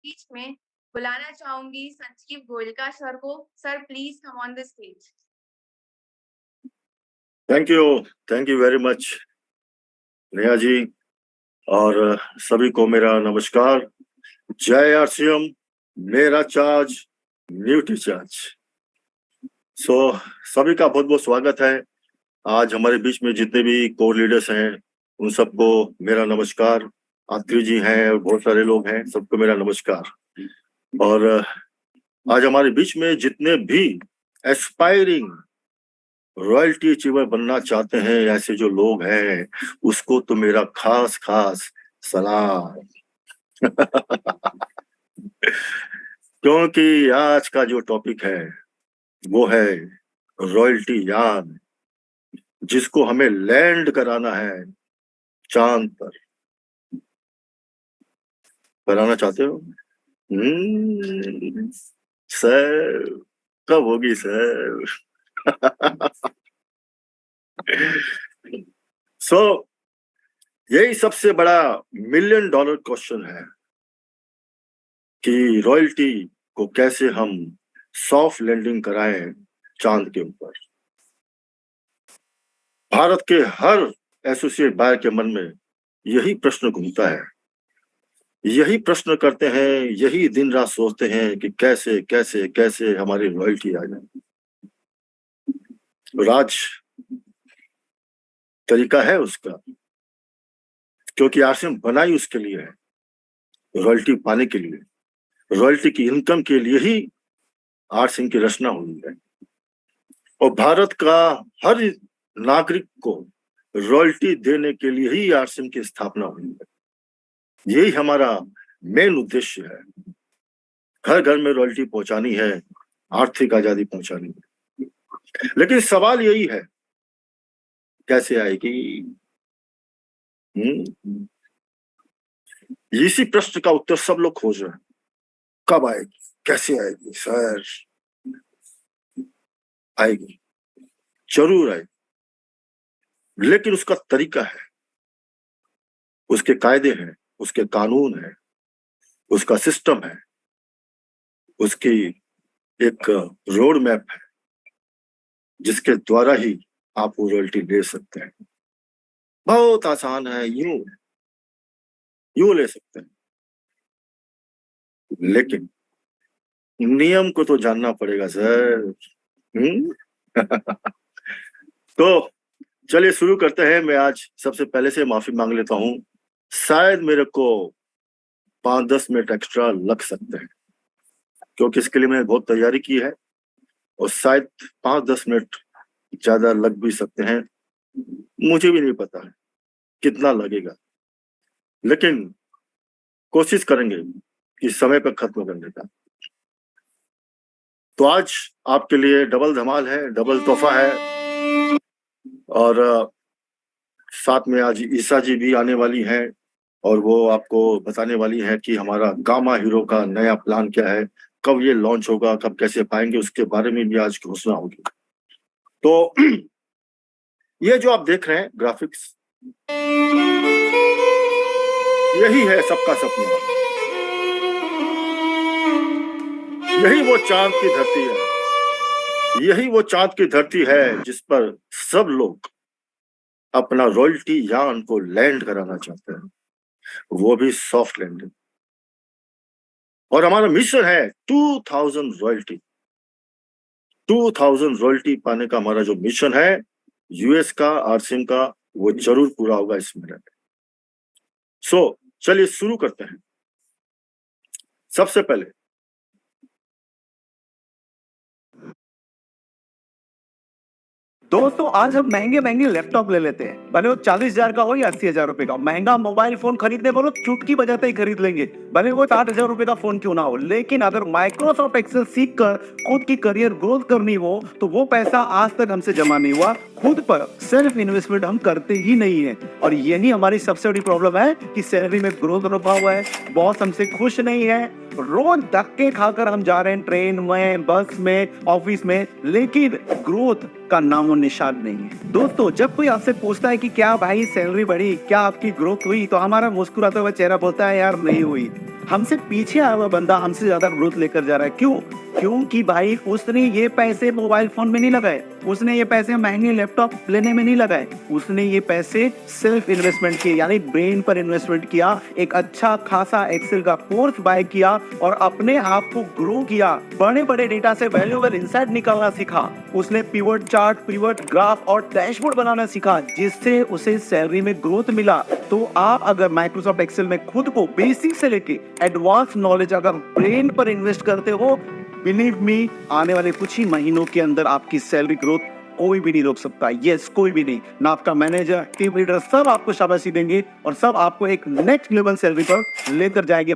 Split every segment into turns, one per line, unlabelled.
बीच में बुलाना चाहूंगी संजीव गोयलका सर को। Sir please come on the stage.
Thank you very much Neha ji. और सभी को मेरा नमस्कार। जय आरसीएम, मेरा चार्ज, न्यूटी चार्ज। सभी का बहुत बहुत स्वागत है। आज हमारे बीच में जितने भी कोर लीडर्स हैं उन सबको मेरा नमस्कार। आत्री जी हैं और बहुत सारे लोग हैं, सबको मेरा नमस्कार। और आज हमारे बीच में जितने भी एस्पायरिंग रॉयल्टी अचीवर बनना चाहते हैं ऐसे जो लोग हैं, उसको तो मेरा खास खास सलाम। क्योंकि आज का जो टॉपिक है वो है रॉयल्टी यान, जिसको हमें लैंड कराना है चांद पर। कराना चाहते हो? सर कब होगी सर? यही सबसे बड़ा $1 मिलियन क्वेश्चन है कि रॉयल्टी को कैसे हम सॉफ्ट लैंडिंग कराएं चांद के ऊपर। भारत के हर एसोसिएट बायर के मन में यही प्रश्न घूमता है, यही प्रश्न करते हैं, यही दिन रात सोचते हैं कि कैसे कैसे कैसे हमारी रॉयल्टी आ जाए। राज तरीका है उसका, क्योंकि आरसीएम बनाई उसके लिए है, रॉयल्टी पाने के लिए, रॉयल्टी की इनकम के लिए ही आरसीएम की रचना हुई है। और भारत का हर नागरिक को रॉयल्टी देने के लिए ही आरसीएम की स्थापना हुई है। यही हमारा मेन उद्देश्य है। घर घर में रॉयल्टी पहुंचानी है, आर्थिक आजादी पहुंचानी है। लेकिन सवाल यही है, कैसे आएगी? इसी प्रश्न का उत्तर सब लोग खोज रहे हैं। कब आएगी, कैसे आएगी? सर आएगी, जरूर आएगी, लेकिन उसका तरीका है, उसके कायदे हैं, उसके कानून है, उसका सिस्टम है, उसकी एक रोड मैप है, जिसके द्वारा ही आप वो रॉयल्टी ले सकते हैं। बहुत आसान है, यूं ले सकते हैं, लेकिन नियम को तो जानना पड़ेगा सर। तो चलिए शुरू करते हैं। मैं आज सबसे पहले से माफी मांग लेता हूं, शायद मेरे को 5-10 मिनट एक्स्ट्रा लग सकते हैं, क्योंकि इसके लिए मैंने बहुत तैयारी की है, और शायद 5-10 मिनट ज्यादा लग भी सकते हैं। मुझे भी नहीं पता है कितना लगेगा, लेकिन कोशिश करेंगे कि समय पर खत्म करने का। तो आज आपके लिए डबल धमाल है, डबल तोहफा है। और साथ में आज ईसा जी भी आने वाली हैं, और वो आपको बताने वाली है कि हमारा गामा हीरो का नया प्लान क्या है, कब ये लॉन्च होगा, कब कैसे पाएंगे, उसके बारे में भी आज घोषणा होगी। तो ये जो आप देख रहे हैं ग्राफिक्स, यही है सबका सपना, यही वो चांद की धरती है, यही वो चांद की धरती है जिस पर सब लोग अपना रॉयल्टी यान को लैंड कराना चाहते हैं, वो भी सॉफ्ट लैंडिंग। और हमारा मिशन है 2000 रॉयल्टी पाने का। हमारा जो मिशन है यूएस का, आरसीएम का, वो जरूर पूरा होगा इस महीने में। चलिए शुरू करते हैं। सबसे पहले
दोस्तों, आज हम महंगे महंगे लैपटॉप ले लेते हैं, भले वो 40,000 का हो या 80,000 रुपए का। महंगा मोबाइल फोन खरीदने बोलो, चुटकी बजाते ही खरीद लेंगे, भले वो 60,000 रुपए का फोन क्यों ना हो। लेकिन अगर माइक्रोसॉफ्ट एक्सेल सीख कर खुद की करियर ग्रोथ करनी हो, तो वो पैसा आज तक हमसे जमा नहीं हुआ। खुद पर सेल्फ इन्वेस्टमेंट हम करते ही नहीं है, और यही हमारी सबसे बड़ी प्रॉब्लम है कि सैलरी में ग्रोथ रुका हुआ है, बॉस हमसे खुश नहीं है, रोज धक्के खाकर हम जा रहे हैं ट्रेन में, बस में, ऑफिस में, लेकिन ग्रोथ का नामो निशान नहीं है। दोस्तों, जब कोई आपसे पूछता है कि क्या भाई सैलरी बढ़ी, क्या आपकी ग्रोथ हुई, तो हमारा मुस्कुराता हुआ चेहरा बोलता है यार नहीं हुई। हमसे पीछे आया हुआ बंदा हमसे ज्यादा ग्रोथ लेकर जा रहा है। क्यों? क्योंकि भाई उसने ये पैसे मोबाइल फोन में नहीं लगाए, उसने ये पैसे महंगे लैपटॉप लेने में नहीं लगाए, उसने ये पैसे सेल्फ इन्वेस्टमेंट किए, यानी ब्रेन पर इन्वेस्टमेंट किया, एक अच्छा खासा एक्सेल का कोर्स बाय किया और अपने आप को ग्रो किया, बड़े बड़े डेटा से वैल्यूएबल इंसाइट निकालना सीखा, उसने पिवट चार्ट, पिवट ग्राफ और डैशबोर्ड बनाना सीखा, जिससे उसे सैलरी में ग्रोथ मिला। तो आप अगर माइक्रोसॉफ्ट एक्सेल में खुद को बेसिक से लेके एडवांस नॉलेज अगर ब्रेन पर इन्वेस्ट करते हो, बिलीव मी, आने वाले कुछ ही महीनों के अंदर आपकी सैलरी ग्रोथ कोई भी नहीं रोक सकता। यस, कोई भी नहीं, ना आपका मैनेजर, टीम लीडर, सब आपको शाबाशी देंगे और सब आपको एक नेक्स्ट लेवल सैलरी पर लेकर जाएंगे।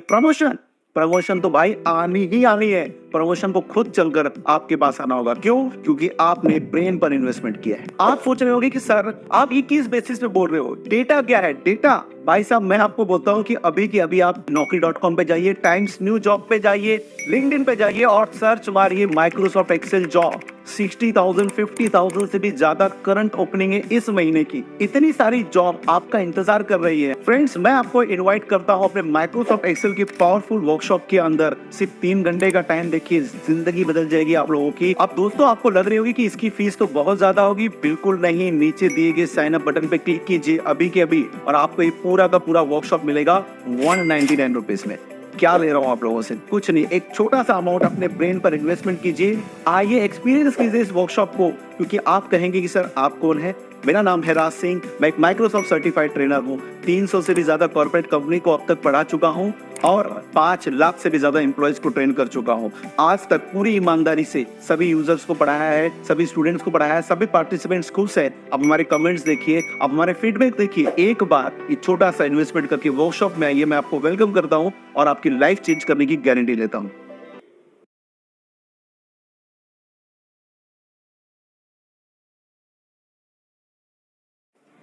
प्रमोशन तो भाई आनी ही आनी है। प्रमोशन को खुद चलकर आपके पास आना होगा। क्यों? क्योंकि आपने ब्रेन पर इन्वेस्टमेंट किया है। आप सोच रहे होंगे कि सर आप ये किस बेसिस पे बोल रहे हो, डेटा क्या है? डेटा भाई साहब, मैं आपको बोलता हूँ कि अभी की अभी आप naukri.com पे जाइए, टाइम्स न्यू जॉब पे जाइए, लिंक्डइन पे जाइए और सर्च मारिए माइक्रोसॉफ्ट एक्सेल जॉब। 60,000 50,000 से भी ज्यादा करंट ओपनिंग है इस महीने की। इतनी सारी जॉब आपका इंतजार कर रही है। फ्रेंड्स, मैं आपको इनवाइट करता हूँ अपने माइक्रोसॉफ्ट एक्सेल की पावरफुल वर्कशॉप के अंदर। सिर्फ 3 घंटे का टाइम देखिए, जिंदगी बदल जाएगी आप लोगों की। अब दोस्तों, आपको लग रही होगी कि इसकी फीस तो बहुत ज्यादा होगी। बिल्कुल नहीं, नीचे दिए गए साइन अप बटन पे क्लिक कीजिए अभी के अभी और आपको ये पूरा का पूरा वर्कशॉप मिलेगा 199 रुपीज में। क्या ले रहा हूँ आप लोगों से? कुछ नहीं, एक छोटा सा अमाउंट अपने ब्रेन पर इन्वेस्टमेंट कीजिए। आइए एक्सपीरियंस कीजिए इस वर्कशॉप को, क्योंकि आप कहेंगे कि सर आप कौन है। मेरा नाम है राज सिंह, मैं एक माइक्रोसॉफ्ट सर्टिफाइड ट्रेनर हूँ। 300 से भी ज्यादा कॉर्पोरेट कंपनी को अब तक पढ़ा चुका हूँ और 5 लाख से भी ज्यादा एम्प्लॉयज को ट्रेन कर चुका हूँ। आज तक पूरी ईमानदारी से सभी यूजर्स को पढ़ाया है, सभी स्टूडेंट्स को पढ़ाया है, सभी पार्टिसिपेंट्स खुश है। अब हमारे कमेंट्स देखिए, अब हमारे फीडबैक देखिए। एक बार ये छोटा सा इन्वेस्टमेंट करके वर्कशॉप में आइए, मैं आपको वेलकम करता हूँ और आपकी लाइफ चेंज करने की गारंटी लेता हूँ।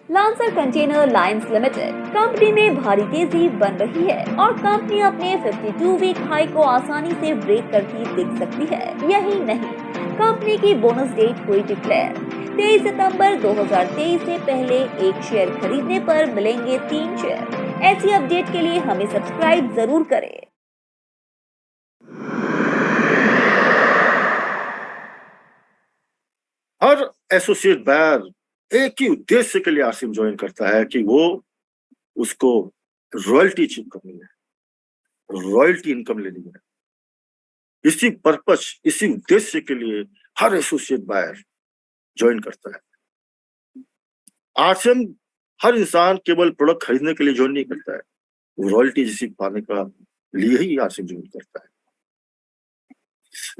Lancer container lines limited company में भारी तेजी बन रही है और कंपनी अपने 52 वीक हाई को आसानी से ब्रेक करती दिख सकती है। यही नहीं, कंपनी की बोनस डेट हुई डिक्लेयर। 23 सितंबर 2023 से पहले एक शेयर खरीदने पर मिलेंगे 3 शेयर। ऐसी अपडेट के लिए हमें सब्सक्राइब जरूर करें।
हर एसोसिएट बायर एक ही उद्देश्य के लिए आसिम ज्वाइन करता है कि वो उसको रॉयल्टी अचीव करनी है, रॉयल्टी इनकम लेनी है। इसी पर्पस, इसी उद्देश्य के लिए हर एसोसिएट बायर ज्वाइन करता है। आसिम हर इंसान केवल प्रोडक्ट खरीदने के लिए ज्वाइन नहीं करता है, वो रॉयल्टी जैसी पाने का लिए ही आसिम ज्वाइन करता है।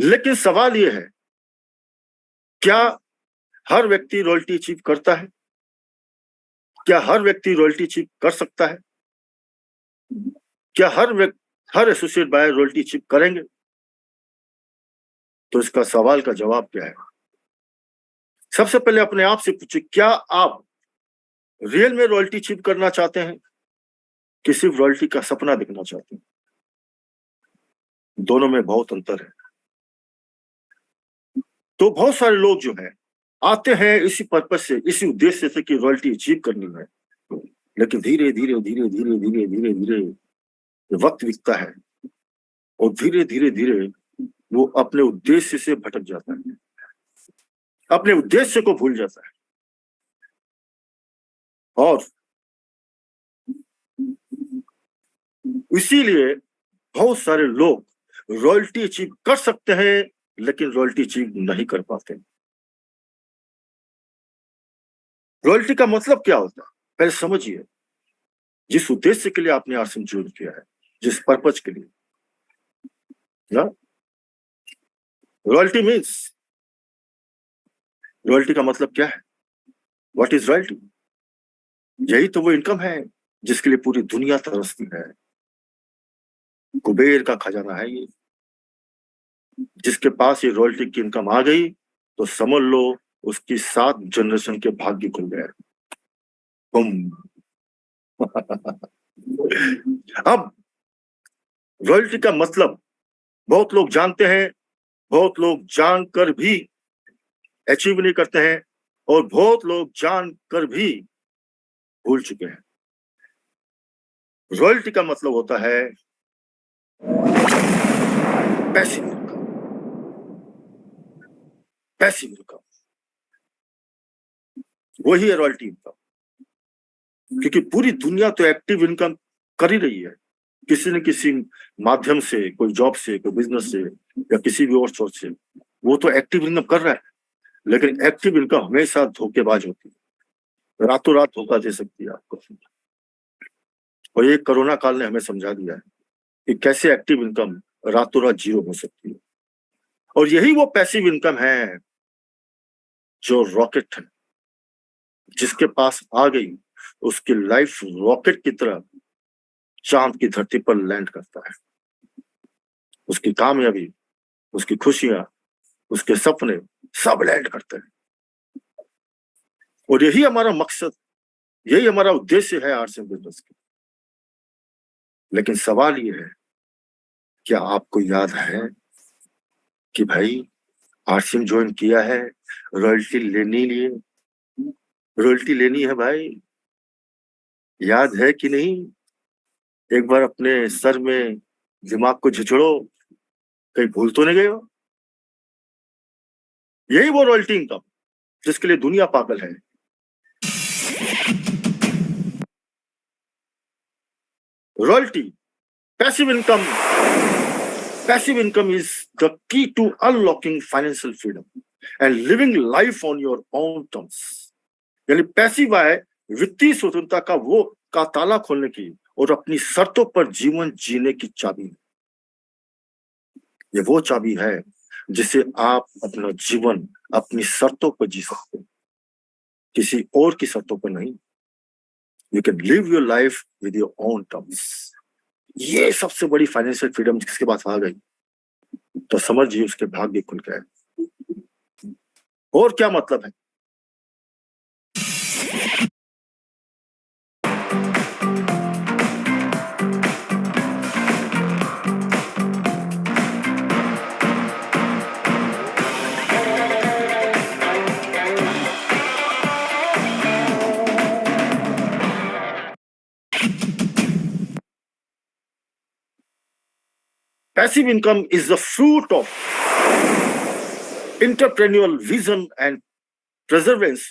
लेकिन सवाल यह है, क्या हर व्यक्ति रॉयल्टी अचीव करता है? क्या हर व्यक्ति रॉयल्टी अचीव कर सकता है? क्या हर एसोसिएट बायर रॉयल्टी अचीव करेंगे? तो इसका सवाल का जवाब क्या है? सबसे पहले अपने आप से पूछिए, क्या आप रियल में रॉयल्टी अचीव करना चाहते हैं कि सिर्फ रॉयल्टी का सपना दिखना चाहते हैं? दोनों में बहुत अंतर है। तो बहुत सारे लोग जो है आते हैं इसी पर्पस से, इसी उद्देश्य से कि रॉयल्टी अचीव करनी है, लेकिन धीरे धीरे धीरे धीरे धीरे धीरे धीरे वक्त बीतता है और धीरे धीरे धीरे वो अपने उद्देश्य से भटक जाता है, अपने उद्देश्य को भूल जाता है और इसीलिए बहुत सारे लोग रॉयल्टी अचीव कर सकते हैं लेकिन रॉयल्टी अचीव नहीं कर पाते। रॉयल्टी का मतलब क्या होता है पहले समझिए। जिस उद्देश्य के लिए आपने आसिम ज्वाइन किया है, जिस पर्पज के लिए ना, रॉयल्टी मीन्स, रॉयल्टी का मतलब क्या है? What is royalty? यही तो वो इनकम है जिसके लिए पूरी दुनिया तरसती है। कुबेर का खजाना है ये। जिसके पास ये रॉयल्टी की इनकम आ गई तो समझ लो उसकी 7 जनरेशन के भाग्य खुल गए। अब रॉयल्टी का मतलब बहुत लोग जानते हैं, बहुत लोग जानकर भी अचीव नहीं करते हैं और बहुत लोग जानकर भी भूल चुके हैं। रॉयल्टी का मतलब होता है पैसिव इनकम, पैसिव इनकम वही है रॉयल्टी इनकम। क्योंकि पूरी दुनिया तो एक्टिव इनकम कर ही रही है, किसी न किसी माध्यम से, कोई जॉब से, कोई बिजनेस से या किसी भी और सोर्स से, वो तो एक्टिव इनकम कर रहा है। लेकिन एक्टिव इनकम हमेशा धोखेबाज होती है, रातों रात धोखा दे सकती है आपको। और ये कोरोना काल ने हमें समझा दिया है कि कैसे एक्टिव इनकम रातों रात जीरो हो सकती है। और यही वो पैसिव इनकम है जो रॉकेट है, जिसके पास आ गई उसकी लाइफ रॉकेट की तरह चांद की धरती पर लैंड करता है। उसकी कामयाबी, उसकी खुशियां, उसके सपने सब लैंड करते हैं। और यही हमारा मकसद, यही हमारा उद्देश्य है आरसीएम बिजनेस का। लेकिन सवाल ये है, क्या आपको याद है कि भाई आरसीएम ज्वाइन किया है, रॉयल्टी लेनी है भाई, याद है कि नहीं? एक बार अपने सर में दिमाग को झिझड़ो, कहीं भूल तो नहीं गए हो? यही वो रॉयल्टी इनकम जिसके लिए दुनिया पागल है। Royalty, passive income is the key to unlocking financial freedom and living life on your own terms. यानी पैसिव आय वित्तीय स्वतंत्रता का ताला खोलने की और अपनी शर्तों पर जीवन जीने की चाबी है। ये वो चाबी है जिसे आप अपना जीवन अपनी शर्तों पर जी सकते हैं, किसी और की शर्तों पर नहीं। You can live your life with your own terms. ये सबसे बड़ी फाइनेंशियल फ्रीडम जिसके पास आ गई तो समझिए उसके भाग्य खुल गए। और क्या मतलब है? Passive income is the fruit of entrepreneurial vision and perseverance.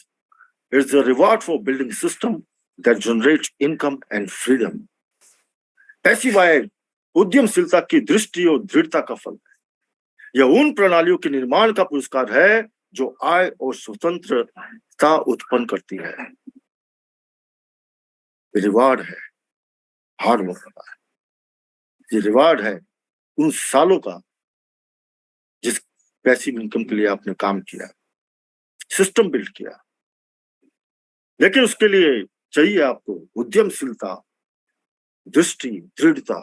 It's the reward for building a system that generates income and freedom. Passive आय उद्यमशीलता की दृष्टि और दृढ़ता का फल है। यह उन प्रणालियों के निर्माण का पुरस्कार है जो आय और स्वतंत्रता उत्पन्न करती है। रिवार्ड है हार्ड वर्क का, ये रिवार्ड है उन सालों का जिस पैसिव इनकम के लिए आपने काम किया, सिस्टम बिल्ड किया। लेकिन उसके लिए चाहिए आपको उद्यमशीलता, दृष्टि, दृढ़ता।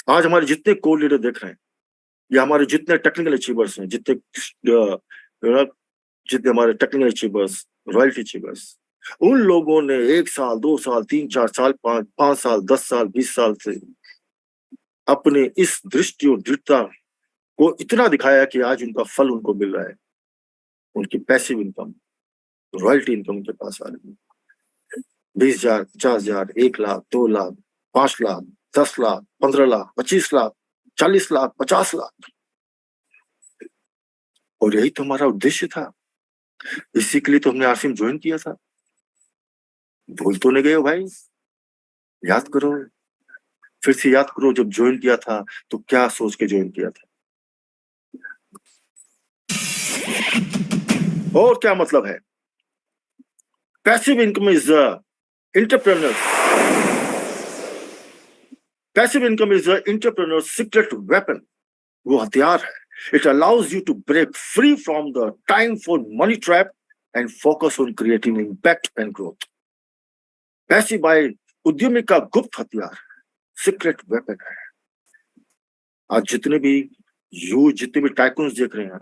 आज हमारे जितने कोर लीडर देख रहे हैं या हमारे जितने टेक्निकल अचीवर्स हैं, जितने हमारे टेक्निकल अचीवर्स, रॉयल्टी अचीवर्स, उन लोगों ने 1 साल, 2 साल, 3, 4 साल, 5 साल, 10 साल, 20 साल से अपने इस दृष्टि और दृढ़ता को इतना दिखाया कि आज उनका फल उनको मिल रहा है। उनकी पैसिव इनकम, रॉयल्टी इनकम उनके पास आ रही है। 20,000, 50,000, 1 लाख, 2 लाख, 5 लाख, 10 लाख, 15 लाख, 25 लाख, 40 लाख, 50 लाख। और यही तो हमारा उद्देश्य था, इसी के लिए तो हमने आरसीएम ज्वाइन किया था। भूल तो नहीं गए हो भाई? याद करो, फिर से याद करो, जब ज्वाइन किया था तो क्या सोच के ज्वाइन किया था और क्या मतलब है? Passive income is entrepreneur secret weapon. वो हथियार है। It allows you to break free from the time for money trap and focus on creating impact and growth. Passive आय उद्यमी का गुप्त हथियार, सीक्रेट वेपन है। आज जितने भी टाइकून्स देख रहे हैं,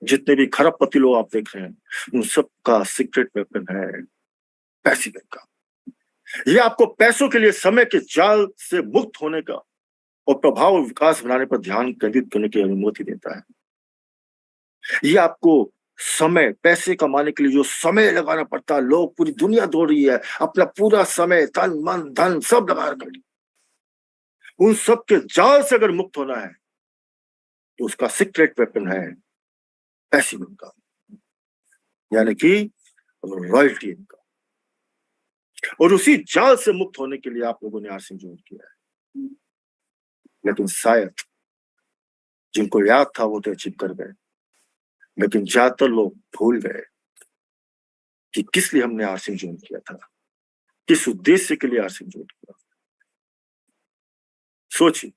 जितने भी खरबपति लोग आप देख रहे हैं, उन सब का सीक्रेट वेपन है पैसिव इनकम। ये आपको पैसों के लिए समय के जाल से मुक्त होने का और प्रभाव और विकास बनाने पर ध्यान केंद्रित करने की अनुमति देता है। ये आपको समय, पैसे कमाने के लिए जो समय लगाना पड़ता है, लोग पूरी दुनिया दौड़ रही है, अपना पूरा समय, तन, मन, धन सब लगा कर, उन सब के जाल से अगर मुक्त होना है तो उसका सीक्रेट वेपन है पैसिव इनकम, यानी कि रॉयल्टी इनकम। और उसी जाल से मुक्त होने के लिए आप लोगों ने आरसिंह ज्वाइन किया है। लेकिन शायद जिनको याद था वो तो अचीव कर गए, लेकिन ज्यादातर लोग भूल गए कि किस लिए हमने आरसिंह ज्वाइन किया था, किस उद्देश्य के लिए आरसिंह ज्वाइन किया। सोचिए,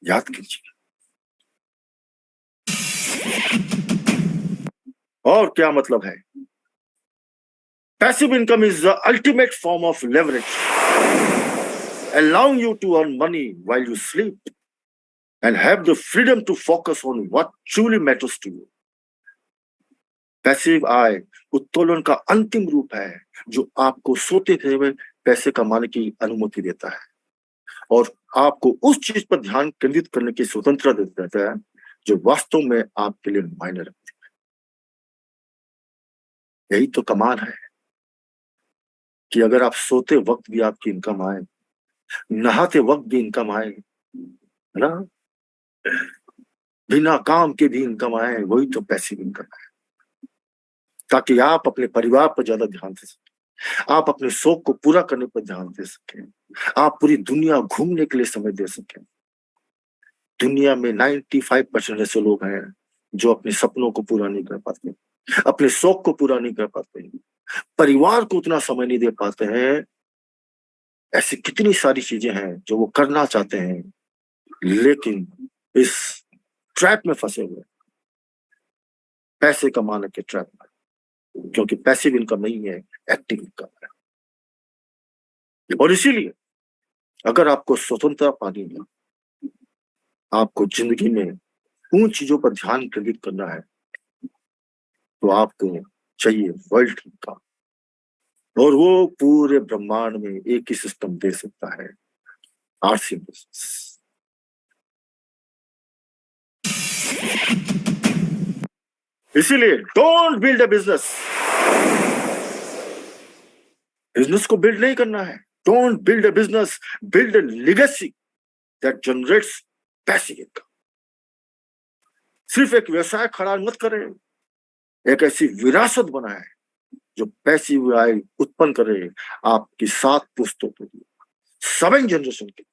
याद कीजिए। और क्या मतलब है? Passive income is the ultimate form of leverage, allowing you to earn money while you sleep and have the freedom to focus on what truly matters to you. Passive आय उत्तोलन का अंतिम रूप है जो आपको सोते हुए पैसे कमाने की अनुमति देता है और आपको उस चीज पर ध्यान केंद्रित करने की स्वतंत्रता देता है जो वास्तव में आपके लिए मायने रखती है। यही तो कमाल है कि अगर आप सोते वक्त भी आपकी इनकम आए, नहाते वक्त भी इनकम आए, है ना, बिना काम के भी इनकम आए, वही तो पैसिव इनकम है। ताकि आप अपने परिवार पर ज्यादा ध्यान दे सकें, आप अपने शौक को पूरा करने पर ध्यान दे सकें, आप पूरी दुनिया घूमने के लिए समय दे सकें। दुनिया में 95% ऐसे लोग हैं जो अपने सपनों को पूरा नहीं कर पाते, अपने शौक को पूरा नहीं कर पाते, परिवार को उतना समय नहीं दे पाते हैं। ऐसी कितनी सारी चीजें हैं जो वो करना चाहते हैं, लेकिन इस ट्रैप में फंसे हुए, पैसे कमाने के ट्रैप में, क्योंकि पैसिव इनकम नहीं है, एक्टिव इनकम है। और इसीलिए अगर आपको स्वतंत्रता पानी है, आपको जिंदगी में उन चीजों पर ध्यान केंद्रित करना है, तो आपको चाहिए वर्ल्ड का, और वो पूरे ब्रह्मांड में एक ही सिस्टम दे सकता है, आरसिंह बिजनेस। इसीलिए don't build a business, business को बिल्ड नहीं करना है। Don't build a business, build a legacy that generates passive income. सिर्फ एक व्यवसाय खड़ा मत करें, एक ऐसी विरासत बनाए जो पैसिव आय उत्पन्न करे आपकी 7 पुश्तों के लिए, 7 जनरेशन के लिए।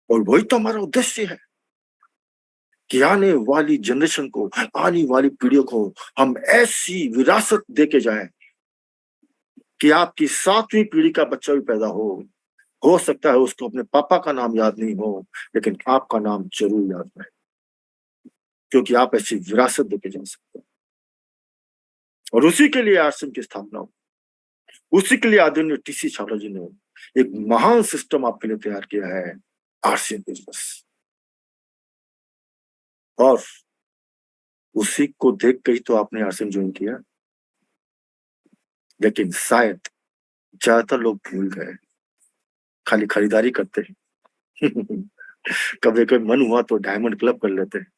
और वही तो हमारा उद्देश्य है कि आने वाली जनरेशन को, आने वाली पीढ़ियों को हम ऐसी विरासत देके जाएं कि आपकी 7वीं पीढ़ी का बच्चा भी पैदा हो सकता है उसको अपने पापा का नाम याद नहीं हो, लेकिन आपका नाम जरूर याद रहे, क्योंकि आप ऐसी विरासत देके जा सकते हैं। और उसी के लिए आरसिंह की स्थापना हो, उसी के लिए आदरणीय टीसी छाबड़ा जी ने एक महान सिस्टम आपके लिए तैयार किया है, आरसिंह बिजनेस। और उसी को देख के ही तो आपने आरसिंह ज्वाइन किया। लेकिन शायद ज्यादातर लोग भूल गए, खाली खरीदारी करते हैं कभी कभी मन हुआ तो डायमंड क्लब कर लेते हैं।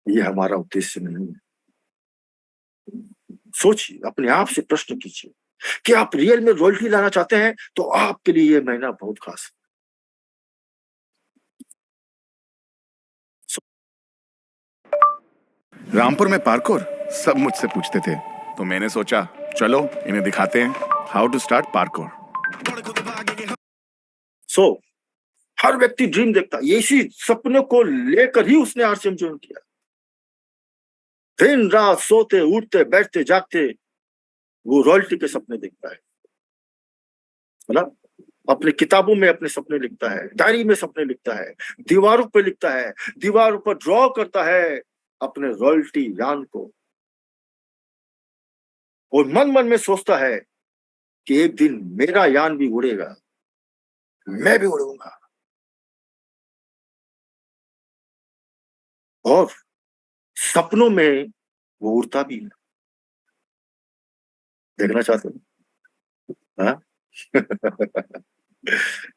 ये हमारा उद्देश्य नहीं है। सोचिए, अपने आप से प्रश्न कीजिए कि आप रियल में रॉयल्टी लाना चाहते हैं तो आपके लिए ये महीना बहुत खास है।
रामपुर में पार्कोर सब मुझसे पूछते थे, तो मैंने सोचा चलो इन्हें दिखाते हैं हाउ टू स्टार्ट पार्कोर।
हर व्यक्ति ड्रीम देखता है, इसी सपने को लेकर ही उसने आरसीएम ज्वाइन किया। दिन रात सोते उठते बैठते जागते वो रॉयल्टी के सपने देखता है ना। अपने किताबों में अपने सपने लिखता है, डायरी में सपने लिखता है, दीवारों पर लिखता है, दीवारों पर ड्रॉ करता है अपने रॉयल्टी यान को, और मन मन में सोचता है कि एक दिन मेरा यान भी उड़ेगा, मैं भी उड़ूंगा। और सपनों में वो उड़ता भी है। देखना चाहते हो?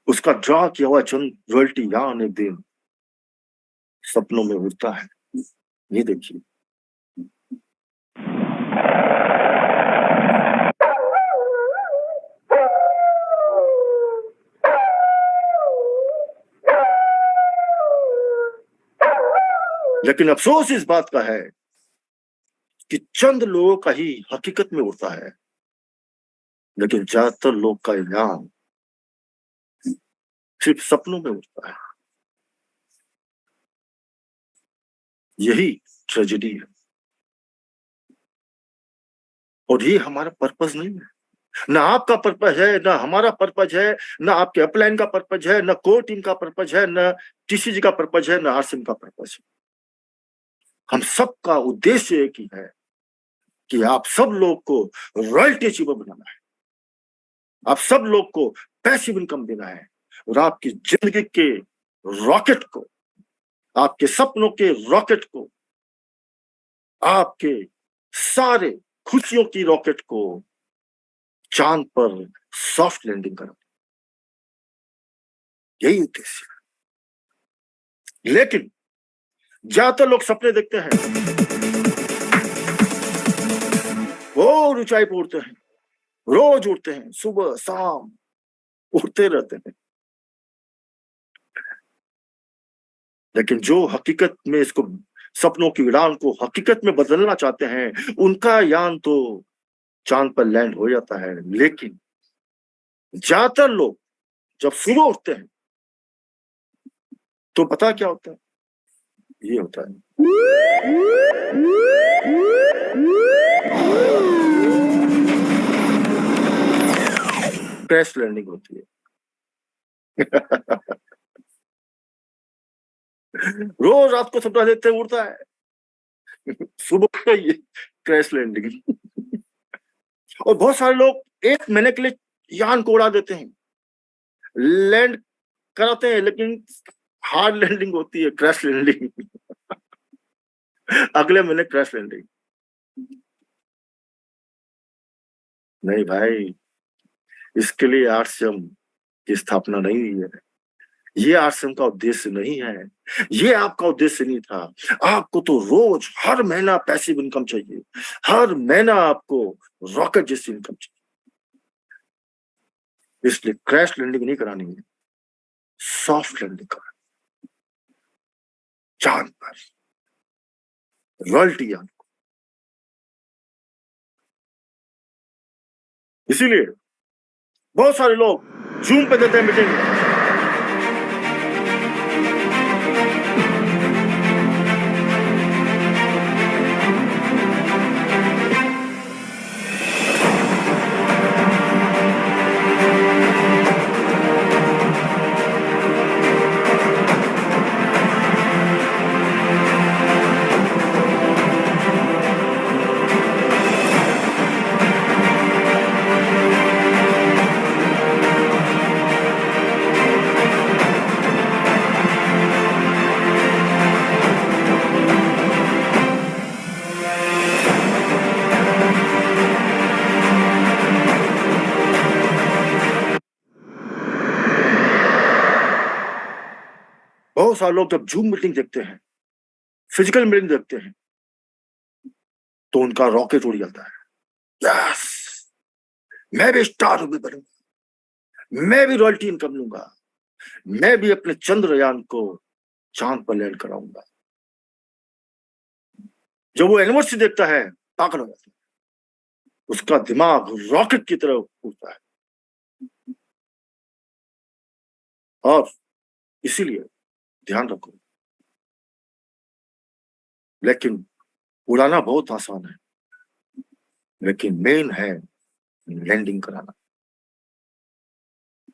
उसका ड्रा किया हुआ चंद रॉयल्टी यान एक दिन सपनों में उड़ता है। ये देखिए, लेकिन अफसोस इस बात का है कि चंद लोगों का ही हकीकत में उड़ता है, लेकिन ज्यादातर लोग का यान सिर्फ सपनों में उड़ता है। यही ट्रेजेडी है और ये हमारा पर्पस नहीं है। ना आपका पर्पज है, ना हमारा पर्पज है, ना आपके अपलाइन का पर्पज है, ना कोर टीम का पर्पज है, ना टीसीजी का पर्पज है, ना आरसीएम का पर्पज है। हम सबका उद्देश्य एक ही है कि आप सब लोग को रॉयल्टी अचीवर बनाना है, आप सब लोग को पैसिव इनकम देना है और आपकी जिंदगी के रॉकेट को, आपके सपनों के रॉकेट को, आपके सारे खुशियों की रॉकेट को चांद पर सॉफ्ट लैंडिंग करना, यही उद्देश्य है। लेकिन ज्यादातर लोग सपने देखते हैं, वो ऊंचाई पर उड़ते हैं, रोज उड़ते हैं, सुबह शाम उड़ते रहते हैं, लेकिन जो हकीकत में इसको, सपनों की उड़ान को हकीकत में बदलना चाहते हैं, उनका यान तो चांद पर लैंड हो जाता है। लेकिन ज्यादातर लोग जब सुबह उठते हैं तो पता क्या होता है? ये होता है, क्रैश लैंडिंग होती है। रोज रात को सपना देखते हैं, उड़ता है, सुबह उठते ही क्रैश लैंडिंग। और बहुत सारे लोग 1 महीने के लिए यान को उड़ा देते हैं, लैंड कराते हैं, लेकिन हार्ड लैंडिंग होती है, क्रैश लैंडिंग। अगले महीने क्रैश लैंडिंग। नहीं भाई, इसके लिए आरसीएम की स्थापना नहीं हुई है, ये आरसीएम का उद्देश्य नहीं है, ये आपका उद्देश्य नहीं था। आपको तो रोज हर महीना पैसिव इनकम चाहिए, हर महीना आपको रॉकेट जैसी इनकम चाहिए। इसलिए क्रैश लैंडिंग नहीं करानी है, सॉफ्ट लैंडिंग करानी, चांद पर रॉयल्टी यान। इसीलिए बहुत सारे लोग जूम पे देते हैं मीटिंग, बहुत सारे लोग जब जूम मीटिंग देखते हैं, फिजिकल मीटिंग देखते हैं, तो उनका रॉकेट उड़ जाता है। यस, मैं भी स्टार भी बनूंगा, मैं भी रॉयल्टी इनकम लूंगा, मैं भी अपने चंद्रयान को चांद पर लैंड कराऊंगा। जब वो यूनिवर्सिटी देखता है, पागल हो जाता है, उसका दिमाग रॉकेट की तरह उड़ता है। और इसीलिए ध्यान रखो, लेकिन उड़ाना बहुत आसान है, लेकिन मेन है लैंडिंग कराना।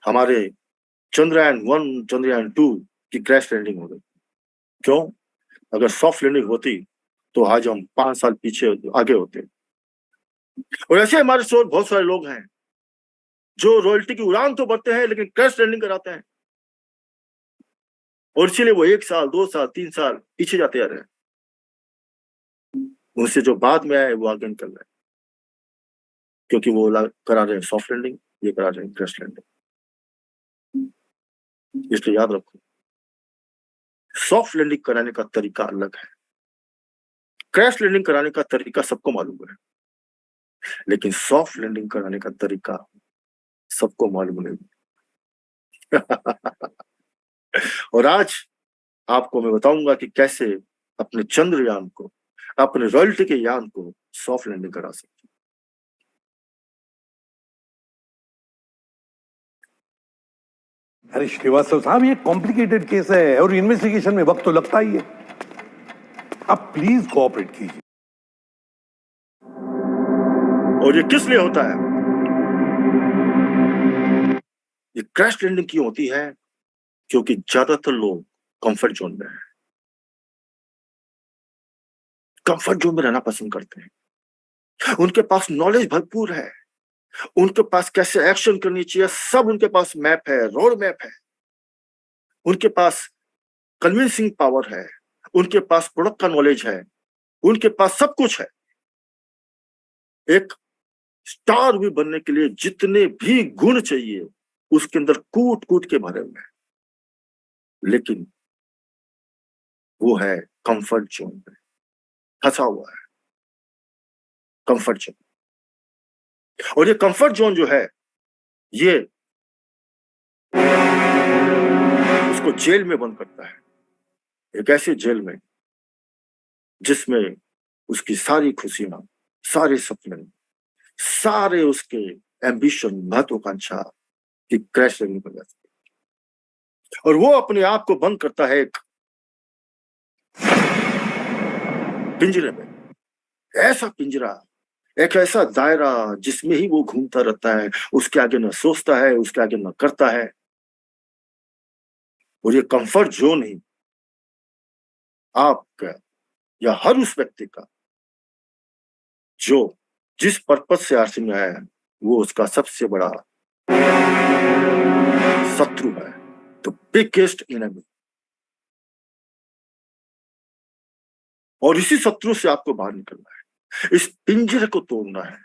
हमारे चंद्रयान-1, चंद्रयान-2 की क्रैश लैंडिंग हो गई। क्यों? अगर सॉफ्ट लैंडिंग होती तो आज हम 5 साल पीछे आगे होते। और ऐसे हमारे शोर बहुत सारे लोग हैं जो रॉयल्टी की उड़ान तो भरते हैं, लेकिन क्रैश लैंडिंग कराते हैं, और इसीलिए वो 1 साल, 2 साल, 3 साल पीछे जाते जा रहे हैं। उनसे जो बाद में आए वो आगे निकल रहे हैं, क्योंकि वो करा रहे हैं सॉफ्ट लैंडिंग, ये करा रहे हैं क्रैश लैंडिंग। इसलिए याद रखो, सॉफ्ट लैंडिंग कराने का तरीका अलग है, क्रैश लैंडिंग कराने का तरीका सबको मालूम है, लेकिन सॉफ्ट लैंडिंग कराने का तरीका सबको मालूम नहीं। और आज आपको मैं बताऊंगा कि कैसे अपने चंद्रयान को, अपने रॉयल्टी के यान को सॉफ्ट लैंडिंग करा सकती है।
अरे श्रीवास्तव साहब, ये कॉम्प्लिकेटेड केस है और इन्वेस्टिगेशन में वक्त तो लगता ही है। आप प्लीज कोऑपरेट कीजिए।
और ये किस लिए होता है? ये क्रैश लैंडिंग क्यों होती है? क्योंकि ज्यादातर लोग कंफर्ट जोन में हैं, कंफर्ट जोन में रहना पसंद करते हैं। उनके पास नॉलेज भरपूर है, उनके पास कैसे एक्शन करनी चाहिए सब उनके पास मैप है, रोड मैप है, उनके पास कन्विंसिंग पावर है, उनके पास प्रोडक्ट का नॉलेज है, उनके पास सब कुछ है। एक स्टार भी बनने के लिए जितने भी गुण चाहिए उसके अंदर कूट कूट के भरे हुए हैं, लेकिन वो है कंफर्ट जोन में फंसा हुआ है, कंफर्ट जोन। और ये कंफर्ट जोन जो है, ये उसको जेल में बंद करता है, एक ऐसे जेल में जिसमें उसकी सारी खुशियां, सारे सपने, सारे उसके एम्बिशन, महत्वाकांक्षा की क्रैश लैंडिंग हो जाती है। और वो अपने आप को बंद करता है एक पिंजरे में, ऐसा पिंजरा, एक ऐसा दायरा जिसमें ही वो घूमता रहता है, उसके आगे न सोचता है, उसके आगे न करता है। और ये कंफर्ट जोन ही आपका या हर उस व्यक्ति का जो जिस पर्पज से आरसी में आया है, वो उसका सबसे बड़ा शत्रु है, द बिगेस्ट एनिमी। और इसी शत्रु से आपको बाहर निकलना है, इस पिंजरे को तोड़ना है,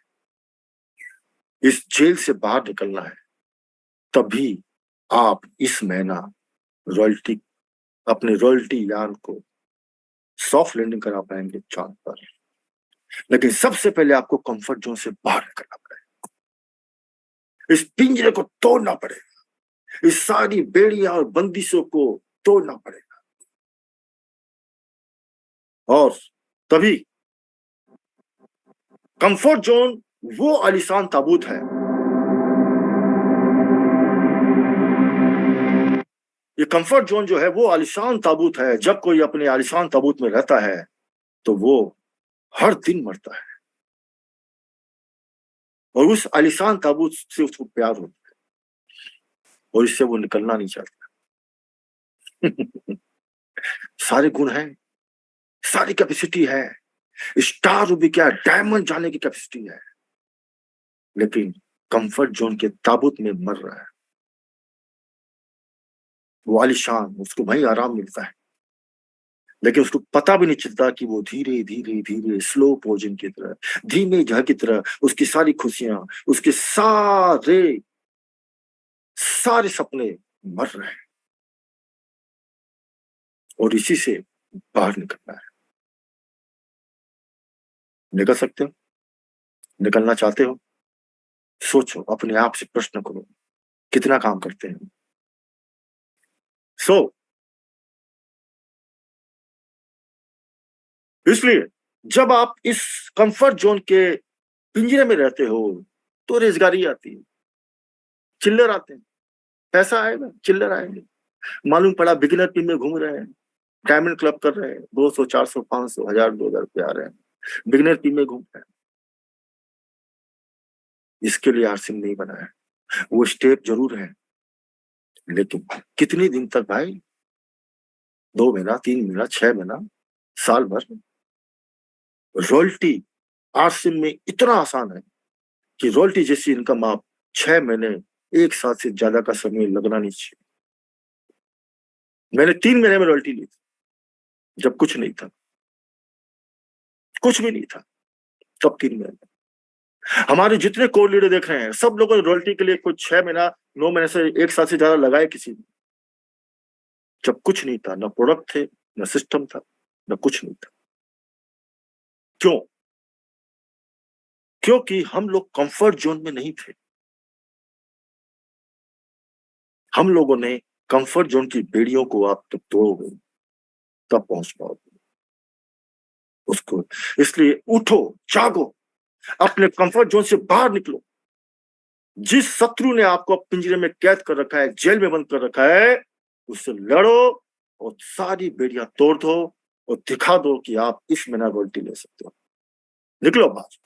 इस जेल से बाहर निकलना है। तभी आप इस महीना रॉयल्टी, अपने रॉयल्टी यान को सॉफ्ट लैंडिंग करा पाएंगे चांद पर। लेकिन सबसे पहले आपको कंफर्ट जोन से बाहर निकलना पड़ेगा, इस पिंजरे को तोड़ना पड़ेगा, इस सारी बेड़ियां और बंदिशों को तोड़ना पड़ेगा। और तभी कंफर्ट जोन वो आलीशान ताबूत है, ये कंफर्ट जोन जो है वो आलीशान ताबूत है। जब कोई अपने आलीशान ताबूत में रहता है तो वो हर दिन मरता है, और उस आलीशान ताबूत से उसको प्यार होता है, और इससे वो निकलना नहीं चाहता। सारे गुण हैं, सारी कैपेसिटी है, स्टार रूबी क्या, डायमंड जाने की कैपेसिटी है, लेकिन कंफर्ट जोन के ताबूत में मर रहा है। वो आलीशान, उसको वहीं आराम मिलता है, लेकिन उसको पता भी नहीं चलता कि वो धीरे धीरे धीरे स्लो पॉइजन की तरह, धीमे जहर की तरह उसकी सारी खुशियां, उसके सारे सारे सपने मर रहे हैं। और इसी से बाहर निकलना है। निकल सकते हो? निकलना चाहते हो? सोचो, अपने आप से प्रश्न करो, कितना काम करते हैं। इसलिए जब आप इस कंफर्ट जोन के पिंजरे में रहते हो तो रोजगारी आती है, चिल्लर आते हैं, पैसा आएगा, चिल्लर आएंगे। मालूम पड़ा बिगिनर टीम में घूम रहे हैं, डायमंड क्लब कर रहे हैं, 200, 400, 500, 1000, 2000 रुपये आ रहे हैं, बिगिनर टीम में घूम रहे हैं। इसके लिए आरसिंह नहीं बना है, वो स्टेप जरूर है, लेकिन कितने दिन तक भाई? 2 महीना, 3 महीना, 6 महीना, साल भर? रॉयल्टी आरसिंह में इतना आसान है कि रॉयल्टी जैसी इनकम आप 6 महीने, 1 साल से ज्यादा का समय लगना नहीं चाहिए। मैंने 3 महीने में रॉयल्टी ली थी, जब कुछ नहीं था, कुछ भी नहीं था, तब 3 महीने। हमारे जितने कोर लीडर देख रहे हैं, सब लोगों ने रॉयल्टी के लिए कुछ 6 महीना, 9 महीने से 1 साल से ज्यादा लगाए किसी ने, जब कुछ नहीं था, न प्रोडक्ट थे, न सिस्टम था, न कुछ नहीं था। क्यों? क्योंकि हम लोग कंफर्ट जोन में नहीं थे। हम लोगों ने कंफर्ट जोन की बेड़ियों को आप तब तोड़ोगे, तब पहुंच पाओगे। उसको। इसलिए उठो, जागो, अपने कंफर्ट जोन से बाहर निकलो। जिस शत्रु ने आपको पिंजरे में कैद कर रखा है, जेल में बंद कर रखा है, उससे लड़ो और सारी बेड़ियां तोड़ दो और दिखा दो कि आप इस मिनरलिटी ले सकते हो। निकलो बाहर।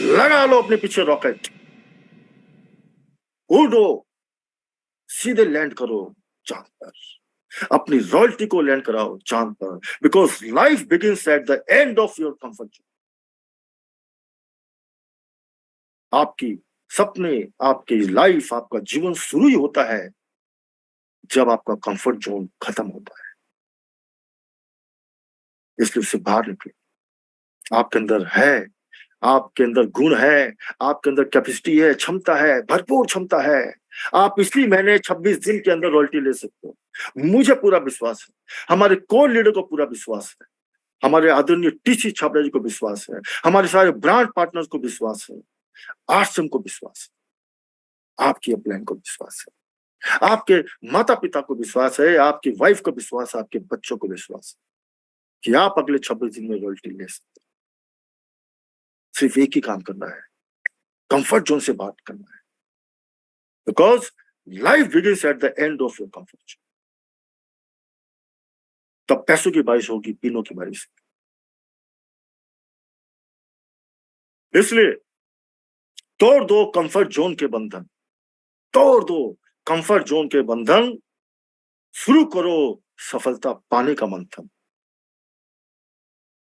लगा लो अपने पीछे रॉकेट, उड़ो, सीधे लैंड करो चांद पर, अपनी रॉयल्टी को लैंड कराओ चांद पर, because life begins at the end of your comfort zone. आपकी सपने, आपकी लाइफ, आपका जीवन शुरू ही होता है जब आपका कंफर्ट जोन खत्म होता है। इसलिए उससे बाहर निकलो। आपके अंदर है, आपके अंदर गुण है, आपके अंदर कैपेसिटी है, क्षमता है, भरपूर क्षमता है। आप पिछली महीने 26 दिन के अंदर रॉयल्टी ले सकते हो। मुझे पूरा विश्वास है, हमारे कोर लीडर को पूरा विश्वास है, हमारे आदरणीय टीसी छाबड़ा जी को विश्वास है, हमारे सारे ब्रांड पार्टनर्स को विश्वास है, आश्रम को विश्वास है, आपकी अपलाइन को विश्वास है, आपके माता पिता को विश्वास है, आपकी वाइफ को विश्वास है, आपके बच्चों को विश्वास है कि आप अगले 26 दिन में रॉयल्टी ले सकते हो। सिर्फ एक ही काम करना है, कंफर्ट जोन से बात करना है, because life begins at the end of your comfort zone. तब पैसों की बारिश होगी, पीनों की बारिश। इसलिए तोड़ दो कंफर्ट जोन के बंधन, तोड़ दो कंफर्ट जोन के बंधन, शुरू करो सफलता पाने का मंथन।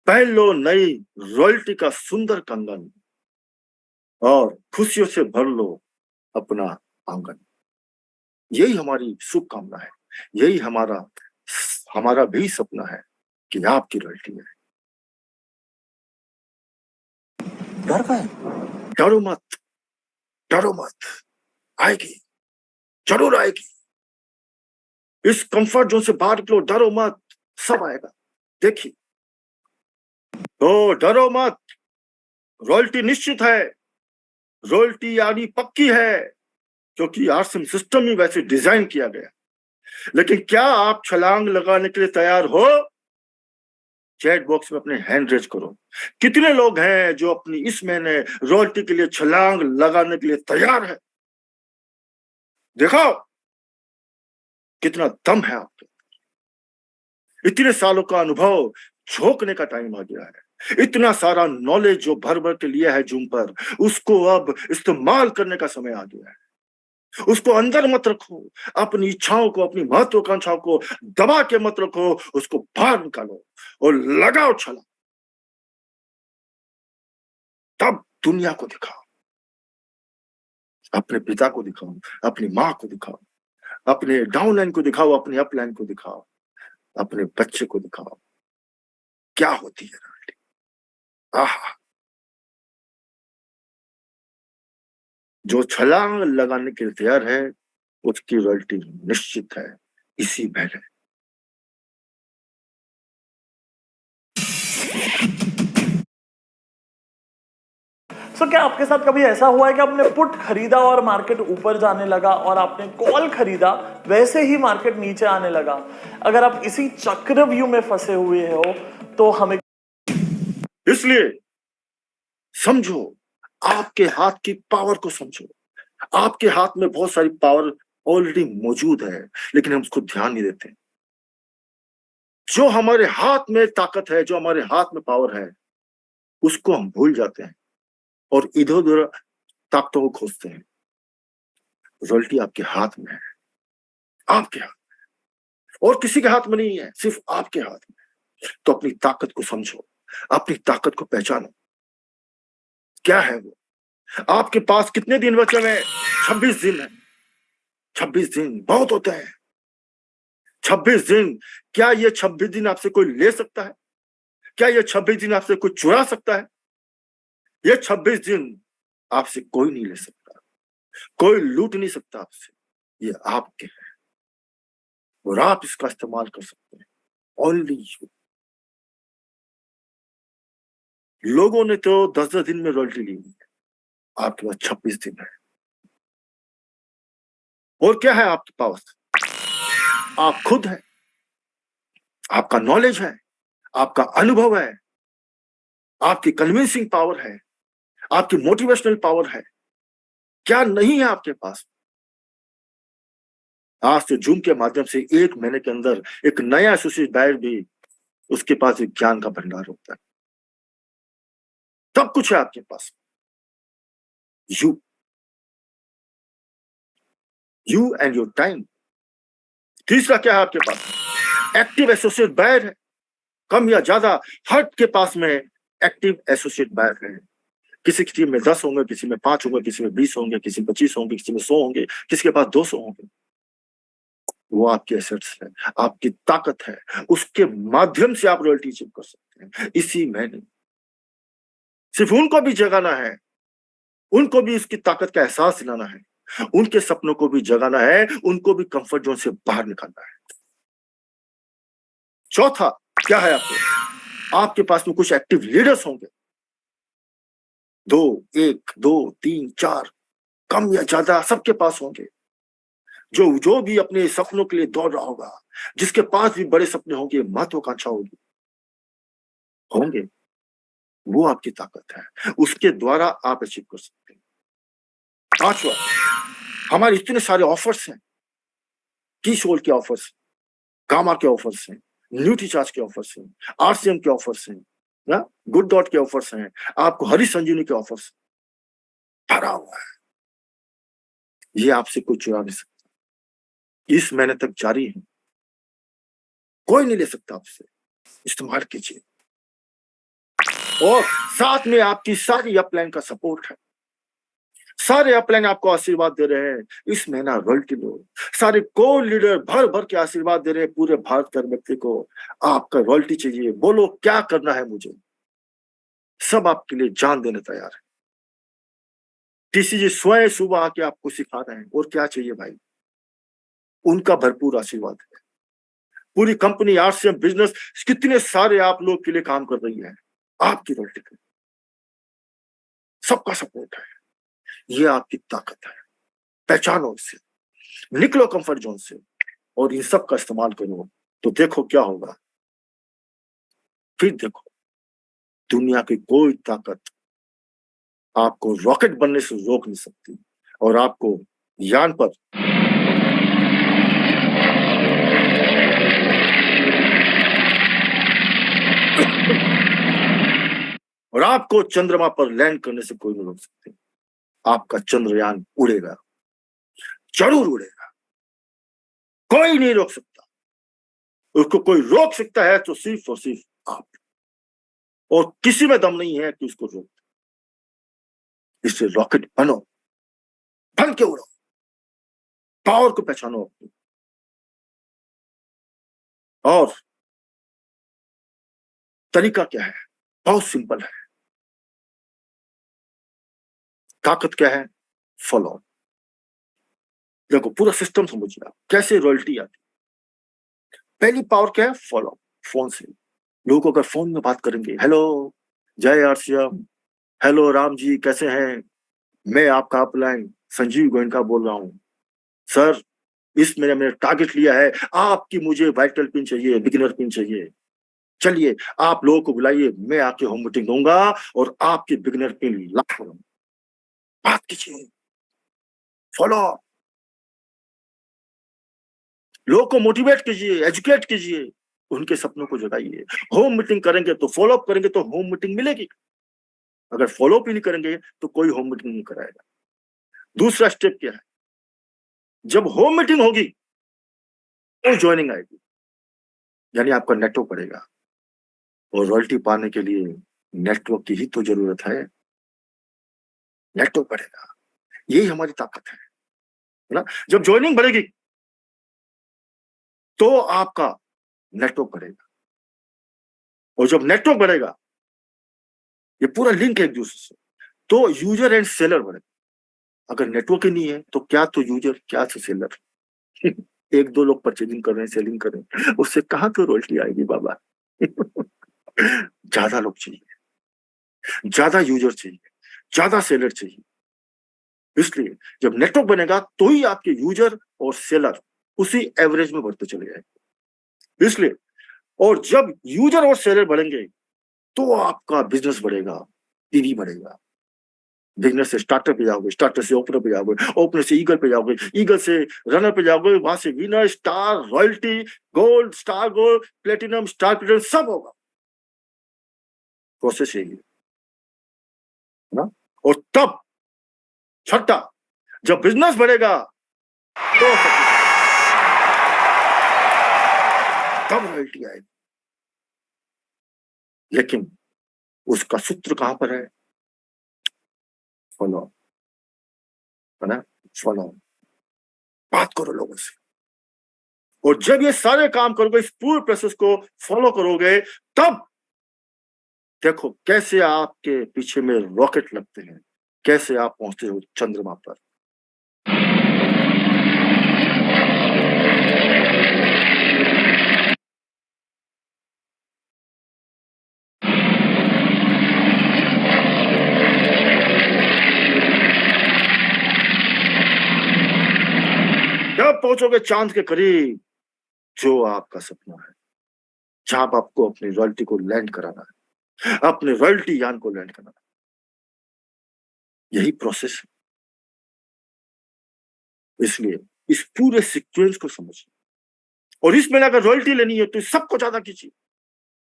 पहन लो नई रॉयल्टी का सुंदर कंगन और खुशियों से भर लो अपना आंगन। यही हमारी शुभकामना है, यही हमारा भी सपना है कि आपकी रॉयल्टी है। डरो मत, डरो मत, आएगी, जरूर आएगी। इस कंफर्ट जोन से बाहर निकलो, डरो मत, सब आएगा। देखिए, तो डरो मत, रॉयल्टी निश्चित है, रॉयल्टी यानी पक्की है, क्योंकि आरसीएम सिस्टम ही वैसे डिजाइन किया गया। लेकिन क्या आप छलांग लगाने के लिए तैयार हो? चैट बॉक्स में अपने हैंड रेज करो। कितने लोग हैं जो अपनी इस महीने रॉयल्टी के लिए छलांग लगाने के लिए तैयार है? देखो कितना दम है आपके। इतने सालों का अनुभव झोंकने का टाइम आ गया है। इतना सारा नॉलेज जो भर भर के लिया है जूम पर, उसको अब इस्तेमाल करने का समय आ गया है। उसको अंदर मत रखो, अपनी इच्छाओं को, अपनी महत्वाकांक्षाओं को दबा के मत रखो, उसको बाहर निकालो और लगाओ छलांग। तब दुनिया को दिखाओ, अपने पिता को दिखाओ, अपनी माँ को दिखाओ, अपने डाउनलाइन को दिखाओ, अपनी अपलाइन को दिखाओ, अपने बच्चे को दिखाओ क्या होती है रॉयल्टी। आहा, जो छलांग लगाने के लिए तैयार है उसकी रॉयल्टी निश्चित है इसी महीने।
सो क्या आपके साथ कभी ऐसा हुआ है कि आपने पुट खरीदा और मार्केट ऊपर जाने लगा और आपने कॉल खरीदा वैसे ही मार्केट नीचे आने लगा? अगर आप इसी चक्रव्यूह में फंसे हुए हो तो हमें,
इसलिए समझो, आपके हाथ की पावर को समझो। आपके हाथ में बहुत सारी पावर ऑलरेडी मौजूद है, लेकिन हम उसको ध्यान नहीं देते। जो हमारे हाथ में ताकत है, जो हमारे हाथ में पावर है, उसको हम भूल जाते हैं और इधर उधर ताकतों को खोजते हैं। रॉयल्टी आपके हाथ में है, आपके हाथ में, और किसी के हाथ में नहीं है, सिर्फ आपके हाथ में। तो अपनी ताकत को समझो, अपनी ताकत को पहचानो। क्या है वो? आपके पास कितने दिन बचे हैं? 26 दिन है। 26 दिन बहुत होते हैं। 26 दिन, क्या ये 26 दिन आपसे कोई ले सकता है? क्या ये 26 दिन आपसे कोई चुरा सकता है? ये 26 दिन आपसे कोई नहीं ले सकता, कोई लूट नहीं सकता आपसे। ये आपके हैं और आप इसका इस्तेमाल कर सकते हैं। Only you. लोगों ने तो 10-10 दिन में रॉयल्टी ली है, आपके पास 26 दिन है। और क्या है आपके पास? आप खुद हैं, आपका नॉलेज है, आपका अनुभव है, आपकी कन्विंसिंग पावर है, आपकी मोटिवेशनल पावर है। क्या नहीं है आपके पास? आज तो जूम के माध्यम से 1 महीने के अंदर एक नया एसोसिएट डायर भी उसके पास एक ज्ञान का भंडार होता है। सब कुछ है आपके पास। You and your time. तीसरा क्या है आपके पास? एक्टिव एसोसिएट बायर है। कम या ज्यादा हर के पास में एक्टिव एसोसिएट बायर है। किसी की टीम में 10 होंगे, किसी में 5 होंगे, किसी में 20 होंगे, किसी में 25 होंगे, किसी में 100 होंगे, किसी के पास 200 होंगे। वो आपके एसेट्स है, आपकी ताकत है। उसके माध्यम से आप रॉयल्टी अचीव कर सकते हैं। इसी महीने सिर्फ उनको भी जगाना है, उनको भी उसकी ताकत का एहसास दिलाना है, उनके सपनों को भी जगाना है, उनको भी कंफर्ट जोन से बाहर निकालना है। चौथा क्या है आपके पास में कुछ एक्टिव लीडर्स होंगे। 1, 2, 3, 4 कम या ज्यादा सबके पास होंगे। जो भी अपने सपनों के लिए दौड़ रहा होगा, जिसके पास भी बड़े सपने होंगे, महत्वाकांक्षा होंगे, वो आपकी ताकत है। उसके द्वारा आप अचीव कर सकते हैं। पांचवा, हमारे इतने सारे ऑफर्स हैं। कीशोर के ऑफर्स, गामा के ऑफर्स हैं, न्यूट्रीचार्ज के ऑफर्स हैं, आरसीएम के ऑफर्स हैं, ना गुड डॉट के ऑफर्स हैं, आपको हरी संजीवनी के ऑफर्स भरा हुआ है। ये आपसे कोई चुरा नहीं सकता। इस महीने तक जारी है, कोई नहीं ले सकता आपसे। इस्तेमाल कीजिए। और साथ में आपकी सारी अपलाइन का सपोर्ट है। सारे अपलाइन आपको आशीर्वाद दे रहे हैं। इस महीना रॉयल्टी लो। सारे कोर लीडर भर भर के आशीर्वाद दे रहे हैं पूरे भारत के व्यक्ति को। आपका रॉयल्टी चाहिए, बोलो क्या करना है मुझे। सब आपके लिए जान देने तैयार है। टीसीजी स्वयं सुबह आके आपको सिखा रहे हैं। और क्या चाहिए भाई? उनका भरपूर आशीर्वाद है। पूरी कंपनी आरसीएम बिजनेस कितने सारे आप लोग के लिए काम कर रही है, आपकी रॉयल्टी पे सबका सपोर्ट है। ये आपकी ताकत है। पहचानो इसे, निकलो कंफर्ट जोन से और इन सब का इस्तेमाल करो। तो देखो क्या होगा। फिर देखो, दुनिया की कोई ताकत आपको रॉकेट बनने से रोक नहीं सकती। और आपको यान पर और आपको चंद्रमा पर लैंड करने से कोई नहीं रोक सकते। आपका चंद्रयान उड़ेगा, जरूर उड़ेगा। कोई नहीं रोक सकता। उसको कोई रोक सकता है तो सिर्फ और सिर्फ आप। और किसी में दम नहीं है कि उसको रोक। इससे रॉकेट बनो, बन के उड़ो, पावर को पहचानो अपनी। और तरीका क्या है? बहुत सिंपल है। ताकत क्या है? फॉलो। देखो, पूरा सिस्टम समझिए आप, कैसे रॉयल्टी आती। पहली पावर क्या है? फॉलो। फोन से लोग अगर फोन में बात करेंगे, हेलो जय आरसीएम, हेलो राम जी कैसे हैं, मैं आपका अपलाइन संजीव गोयनका बोल रहा हूं सर। इस महीने मैंने टारगेट लिया है, आपकी मुझे वाइटल पिन चाहिए, बिगिनर पिन चाहिए। चलिए आप लोगों को बुलाइए, मैं आके होम मीटिंग दूंगा और आपकी बिगिनर पिन लॉक करूंगा। बात कीजिए, फॉलो। लोगों को मोटिवेट कीजिए, एजुकेट कीजिए, उनके सपनों को जगाइए। होम मीटिंग करेंगे तो फॉलो अप करेंगे तो होम मीटिंग मिलेगी। अगर फॉलो अप ही नहीं करेंगे तो कोई होम मीटिंग नहीं कराएगा। दूसरा स्टेप क्या है? जब होम मीटिंग होगी तो ज्वाइनिंग आएगी, यानी आपका नेटवर्क बढ़ेगा। और रॉयल्टी पाने के लिए नेटवर्क की ही तो जरूरत है। नेटवर्क बढ़ेगा, यही हमारी ताकत है ना। जब ज्वाइनिंग बढ़ेगी तो आपका नेटवर्क बढ़ेगा। और जब नेटवर्क बढ़ेगा, ये पूरा लिंक है एक दूसरे से, तो यूजर एंड सेलर बढ़ेगा। अगर नेटवर्क ही नहीं है तो क्या तो यूजर, क्या तो सेलर। 1-2 लोग परचेजिंग कर रहे हैं, सेलिंग कर रहे हैं, उससे कहां तो रॉयल्टी आएगी बाबा। ज्यादा लोग चाहिए, ज्यादा यूजर चाहिए, ज्यादा सेलर चाहिए। इसलिए जब नेटवर्क बनेगा तो ही आपके यूजर और सेलर उसी एवरेज में बढ़ते चले जाएंगे। इसलिए और जब यूजर और सेलर बढ़ेंगे तो आपका बिजनेस बढ़ेगा, पीवी बढ़ेगा। बिजनेस से स्टार्टर पे जाओगे, स्टार्टर से ओपनर पे जाओगे, ओपनर से ईगल पे जाओगे, ईगल से रनर पे जाओगे, वहां से winner, star, royalty, gold, star gold, platinum, star platinum सब होगा। प्रोसेस यही है ना। और तब छठा, जब बिजनेस बढ़ेगा तो तब रॉयल्टी आएगी। लेकिन उसका सूत्र कहां पर है? फॉलो, है ना, फॉलो, बात करो लोगों से। और जब ये सारे काम करोगे, इस पूरे प्रोसेस को फॉलो करोगे, तब देखो कैसे आपके पीछे में रॉकेट लगते हैं, कैसे आप पहुंचते हो चंद्रमा पर। जब पहुंचोगे चांद के करीब, जो आपका सपना है, जहां आपको अपनी रॉयल्टी को लैंड कराना है, अपने रॉयल्टी यान को लैंड कराना है, यही प्रोसेस है। इसलिए इस पूरे सीक्वेंस को समझिए। और इसमें अगर रॉयल्टी लेनी है तो सबको ज्यादा कीजिए।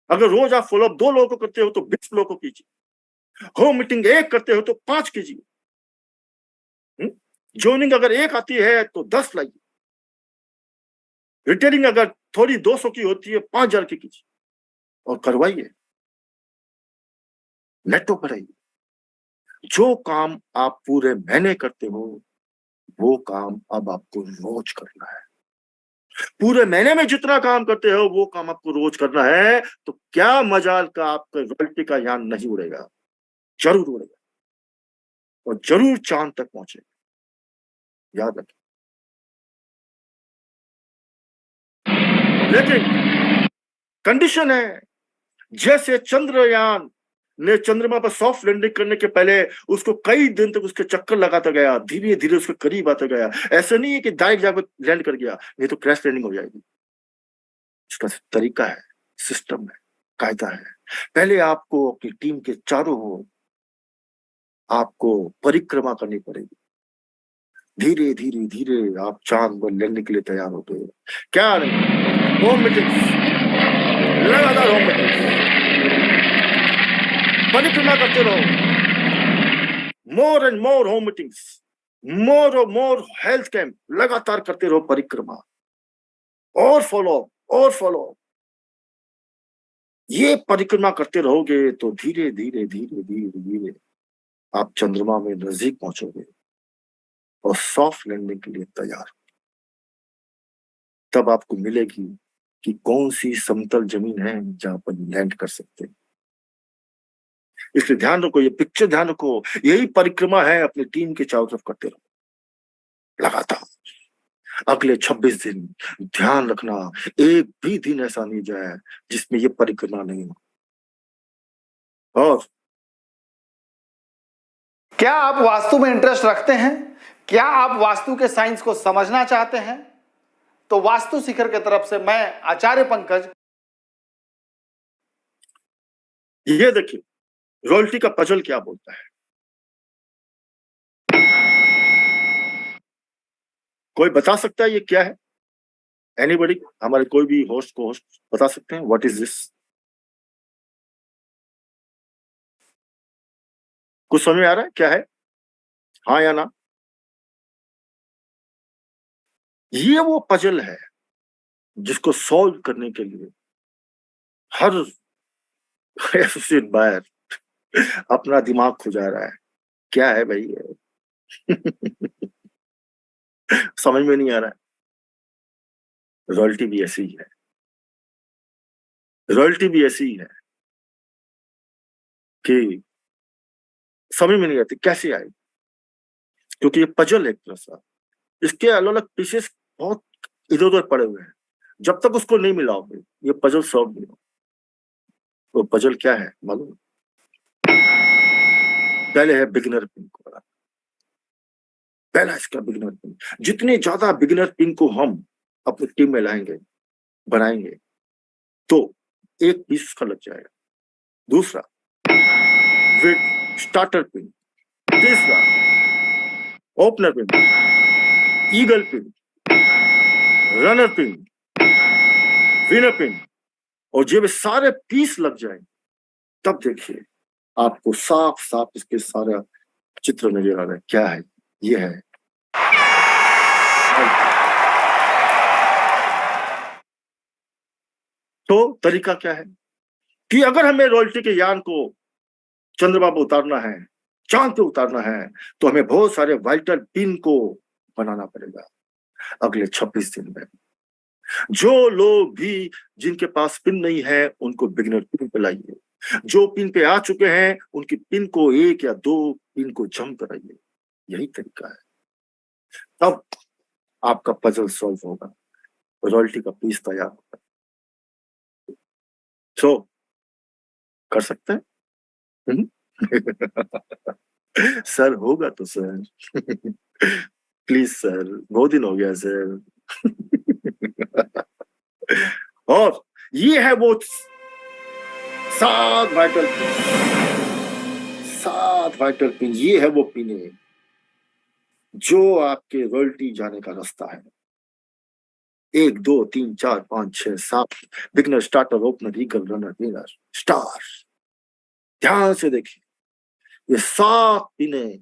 अगर रोज आप फॉलोअप 2 लोगों को करते हो तो 20 लोगों को कीजिए। होम मीटिंग 1 करते हो तो 5 कीजिए। ज्वाइनिंग अगर 1 आती है तो 10 लाइए। रिटेलिंग अगर थोड़ी 200 की होती है 5000 की कीजिए और करवाइए। नेटवर्क बढ़ाइए। जो काम आप पूरे महीने करते हो वो काम अब आपको रोज करना है। पूरे महीने में जितना काम करते हो वो काम आपको रोज करना है। तो क्या मजाल का आपका रॉयल्टी का यान नहीं उड़ेगा, जरूर उड़ेगा और जरूर चांद तक पहुंचेगा। याद रखें। लेकिन कंडीशन है, जैसे चंद्रयान ने चंद्रमा पर सॉफ्ट लैंडिंग करने के पहले उसको कई दिन तक उसके चक्कर लगाता गया, धीरे धीरे उसके करीब आता गया। ऐसा नहीं है कि डायरेक्ट जाकर लैंड कर गया, नहीं तो क्रैश लैंडिंग हो जाएगी। इसका तरीका है, सिस्टम है, कायदा है। पहले आपको अपनी टीम के चारों ओर आपको परिक्रमा करनी पड़ेगी। धीरे धीरे धीरे आप चांद पर लैंडने के लिए तैयार होते हैं। क्या नहीं, होम मीटिंग्स, लगातार होम मीटिंग्स, परिक्रमा करते रहो। More and more home meetings, more और मोर हेल्थ कैंप, लगातार करते रहो परिक्रमा और फॉलो और फॉलो। ये परिक्रमा करते रहोगे तो धीरे धीरे धीरे धीरे धीरे आप चंद्रमा में नजदीक पहुंचोगे और सॉफ्ट लैंडिंग के लिए तैयार। तब आपको मिलेगी कि कौन सी समतल जमीन है जहां पर लैंड कर सकते हैं। इसलिए ध्यान रखो, ये पिक्चर ध्यान रखो, यही परिक्रमा है। अपनी टीम के चारों तरफ करते रहो लगातार। अगले 26 दिन ध्यान रखना, एक भी दिन ऐसा नहीं जाए जिसमें ये परिक्रमा नहीं हो। और
क्या आप वास्तु में इंटरेस्ट रखते हैं? क्या आप वास्तु के साइंस को समझना चाहते हैं? तो वास्तु शिखर की तरफ से मैं आचार्य पंकज,
ये देखिए रॉयल्टी का पजल क्या बोलता है। कोई बता सकता है ये क्या है? एनीबॉडी? हमारे कोई भी होस्ट को होस्ट बता सकते हैं व्हाट इज दिस? कुछ समझ में आ रहा है क्या है? हाँ या ना? ये वो पजल है जिसको सॉल्व करने के लिए हर एसोसिएट बायर अपना दिमाग खुजा रहा है। क्या है भाई ये? समझ में नहीं आ रहा है। रॉयल्टी भी ऐसी ही है। रॉयल्टी भी ऐसी ही है कि समझ में नहीं आती कैसे आए, क्योंकि ये पजल है एक तरह सा। इसके अलग अलग पीसेस बहुत इधर उधर पड़े हुए हैं। जब तक उसको नहीं मिलाओगे ये पजल सॉल्व नहीं हो। वो पजल क्या है मालूम? पहले है बिगिनर पिन को। पहला इसका बिगिनर पिन। जितने ज्यादा बिगिनर पिन को हम अपनी टीम में लाएंगे, बनाएंगे, तो एक पीस उसका लग जाएगा। दूसरा विद स्टार्टर पिन, तीसरा opener pin, eagle pin, runner pin, winner pin, और जब सारे पीस लग जाए तब देखिए आपको साफ साफ इसके सारा चित्र नजर आ रहा है। क्या है? ये है तो तरीका क्या है कि अगर हमें रॉयल्टी के यान को चंद्रमा पर उतारना है, चांद पे उतारना है, तो हमें बहुत सारे वाइटल पिन को बनाना पड़ेगा अगले 26 दिन में। जो लोग भी जिनके पास पिन नहीं है उनको बिगिनर पिन पे लाइए, जो पिन पे आ चुके हैं उनकी पिन को 1 या 2 पिन को जम कराइए। यही तरीका है, तब आपका पजल सॉल्व होगा, रॉयल्टी का पीस तैयार होगा। तो कर सकते हैं? सर होगा तो सर प्लीज सर, बहुत दिन हो गया सर। और ये है वो 7 वाइटल पिन, 7 वाइटल पिन, ये है वो पिन जो आपके रॉयल्टी जाने का रास्ता है। 1 2 3 4 5 6 7 beginner, starter, opener, eagle, runner, winner, star. ध्यान से देखिए, ये 7 पिनें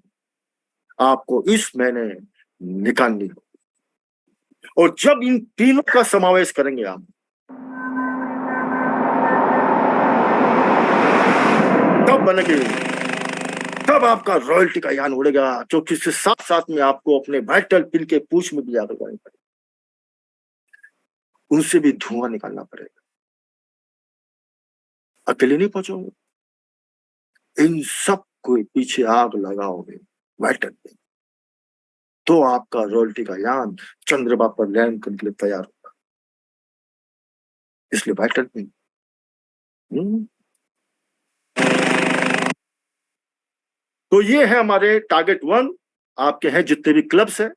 आपको इस महीने निकालनी होगी, और जब इन तीनों का समावेश करेंगे आप, तब बनेगी, तब आपका रॉयल्टी का यान उड़ेगा, क्योंकि इसके साथ साथ में आपको अपने वाइटल पिन के पूंछ में भी आगे जाने पड़ेगा, उनसे भी धुआं निकालना पड़ेगा। अकेले नहीं पहुंचोगे, इन सब को पीछे आग लगाओगे वाइटल पिन, तो आपका रॉयल्टी का यान चंद्रमा पर लैंड करने के लिए तैयार होगा। इसलिए वाइटल पिन। तो ये है हमारे टारगेट 1। आपके हैं जितने भी क्लब्स हैं,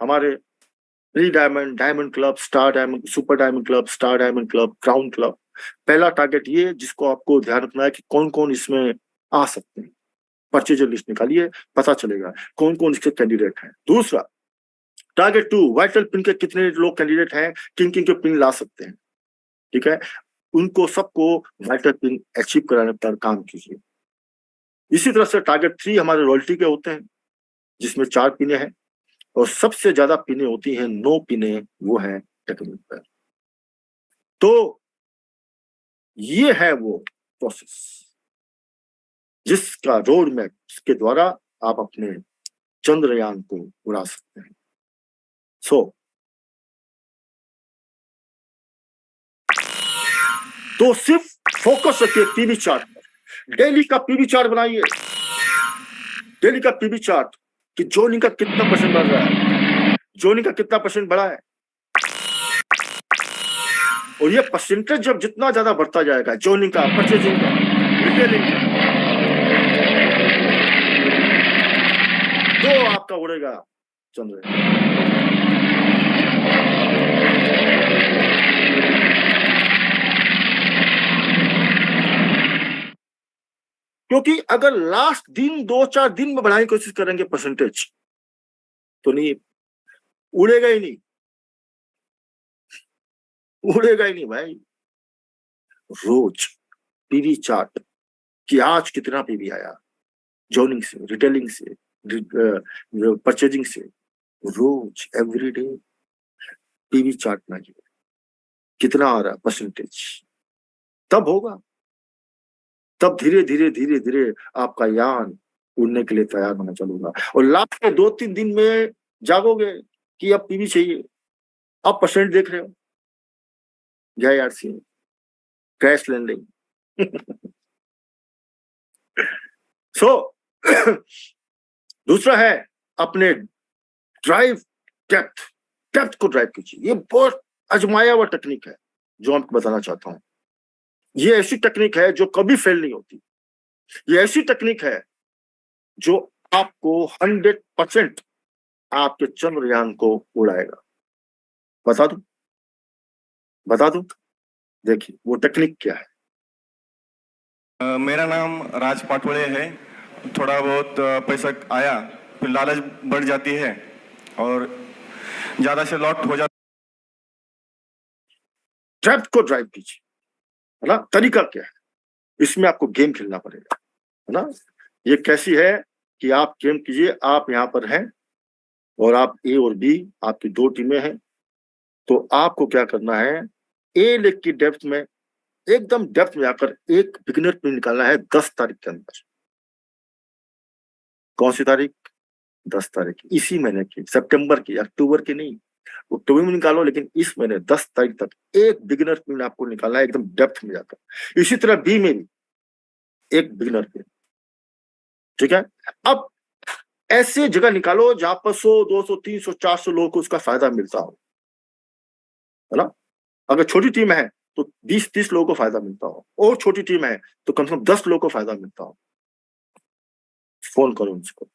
हमारे pre diamond, diamond club, star diamond, super diamond club, star diamond club, crown club. पहला टारगेट ये जिसको आपको ध्यान रखना है कि कौन कौन इसमें आ सकते हैं। परचेजर लिस्ट निकालिए, पता चलेगा कौन कौन इसके कैंडिडेट हैं। दूसरा टारगेट 2, वाइटल पिन के कितने लोग कैंडिडेट हैं, किन किन के पिन ला सकते हैं, ठीक है, उनको सबको वाइटल पिन अचीव कराने पर काम कीजिए। इसी तरह से टारगेट 3 हमारे रॉयल्टी के होते हैं, जिसमें 4 पिने हैं, और सबसे ज्यादा पिने होती हैं 9 पिने, वो है टेक्निक पर। तो ये है वो प्रोसेस जिसका रोड मैप के द्वारा आप अपने चंद्रयान को उड़ा सकते हैं। तो सिर्फ फोकस रखिए पीवी चार्ट पर, डेली का पीवी चार्ट बनाइए, डेली का पीवी चार्ट कि जोनिंग का कितना परसेंट बढ़ रहा है, जोनिंग का कितना परसेंट बढ़ा है, और ये परसेंटेज जब जितना ज्यादा बढ़ता जाएगा, जोनिंग का, परचेजिंग का, रिटेलिंग का, तो आपका उड़ेगा चंद्रयान। क्योंकि अगर लास्ट दिन 2-4 दिन में बढ़ाने की कोशिश करेंगे परसेंटेज, तो नहीं, उड़ेगा ही नहीं, उड़ेगा ही नहीं भाई। रोज पीवी चार्ट कि आज कितना पीवी आया, जोनिंग से, रिटेलिंग से, परचेजिंग से, रोज एवरीडे पीवी चार्ट बनाइए, कितना आ रहा परसेंटेज, तब होगा, तब धीरे धीरे धीरे धीरे आपका यान उड़ने के लिए तैयार होना चलेगा। और लास्ट के 2-3 दिन में जागोगे कि अब पीवी चाहिए, अब परसेंट देख रहे हो, जय यार सी क्रैश लैंडिंग। दूसरा है अपने ड्राइव डेप्थ को ड्राइव कीजिए। ये बहुत आजमाया हुआ टेक्निक है जो आपको बताना चाहता हूं। ये ऐसी टेक्निक है जो कभी फेल नहीं होती, ये ऐसी टेक्निक है जो आपको 100% आपके चंद्रयान को उड़ाएगा। बता दूं, देखिए वो टेक्निक क्या है।
मेरा नाम राज पाटोळे है। थोड़ा बहुत पैसा आया फिर लालच बढ़ जाती है और ज्यादा से लॉट हो जाता।
ड्राफ्ट को ड्राइव कीजिए, है ना। तरीका क्या है, इसमें आपको गेम खेलना पड़ेगा, है ना। ये कैसी है कि आप गेम कीजिए, आप यहाँ पर हैं और आप ए और बी, आपकी दो टीमें हैं। तो आपको क्या करना है, ए लेग की डेप्थ में, एकदम डेप्थ में आकर एक बिगिनर पिन निकालना है 10 तारीख के अंदर। कौन सी तारीख? 10 तारीख, इसी महीने की, सितंबर की, अक्टूबर की नहीं। अक्टूबर में निकालो, लेकिन इस महीने 10 तारीख तक एक बिगिनर पिन आपको निकालना है एकदम डेप्थ में जाकर। इसी तरह बी में भी एक बिगिनर पिन, ठीक है। अब ऐसे जगह निकालो जहां पर 100, 200, 300, 400 लोगों को उसका फायदा मिलता हो, है ना। अगर छोटी टीम है तो 20-30 लोगों को फायदा मिलता हो, और छोटी टीम है तो कम से कम 10 लोगों को फायदा मिलता हो। फोन करो उनको,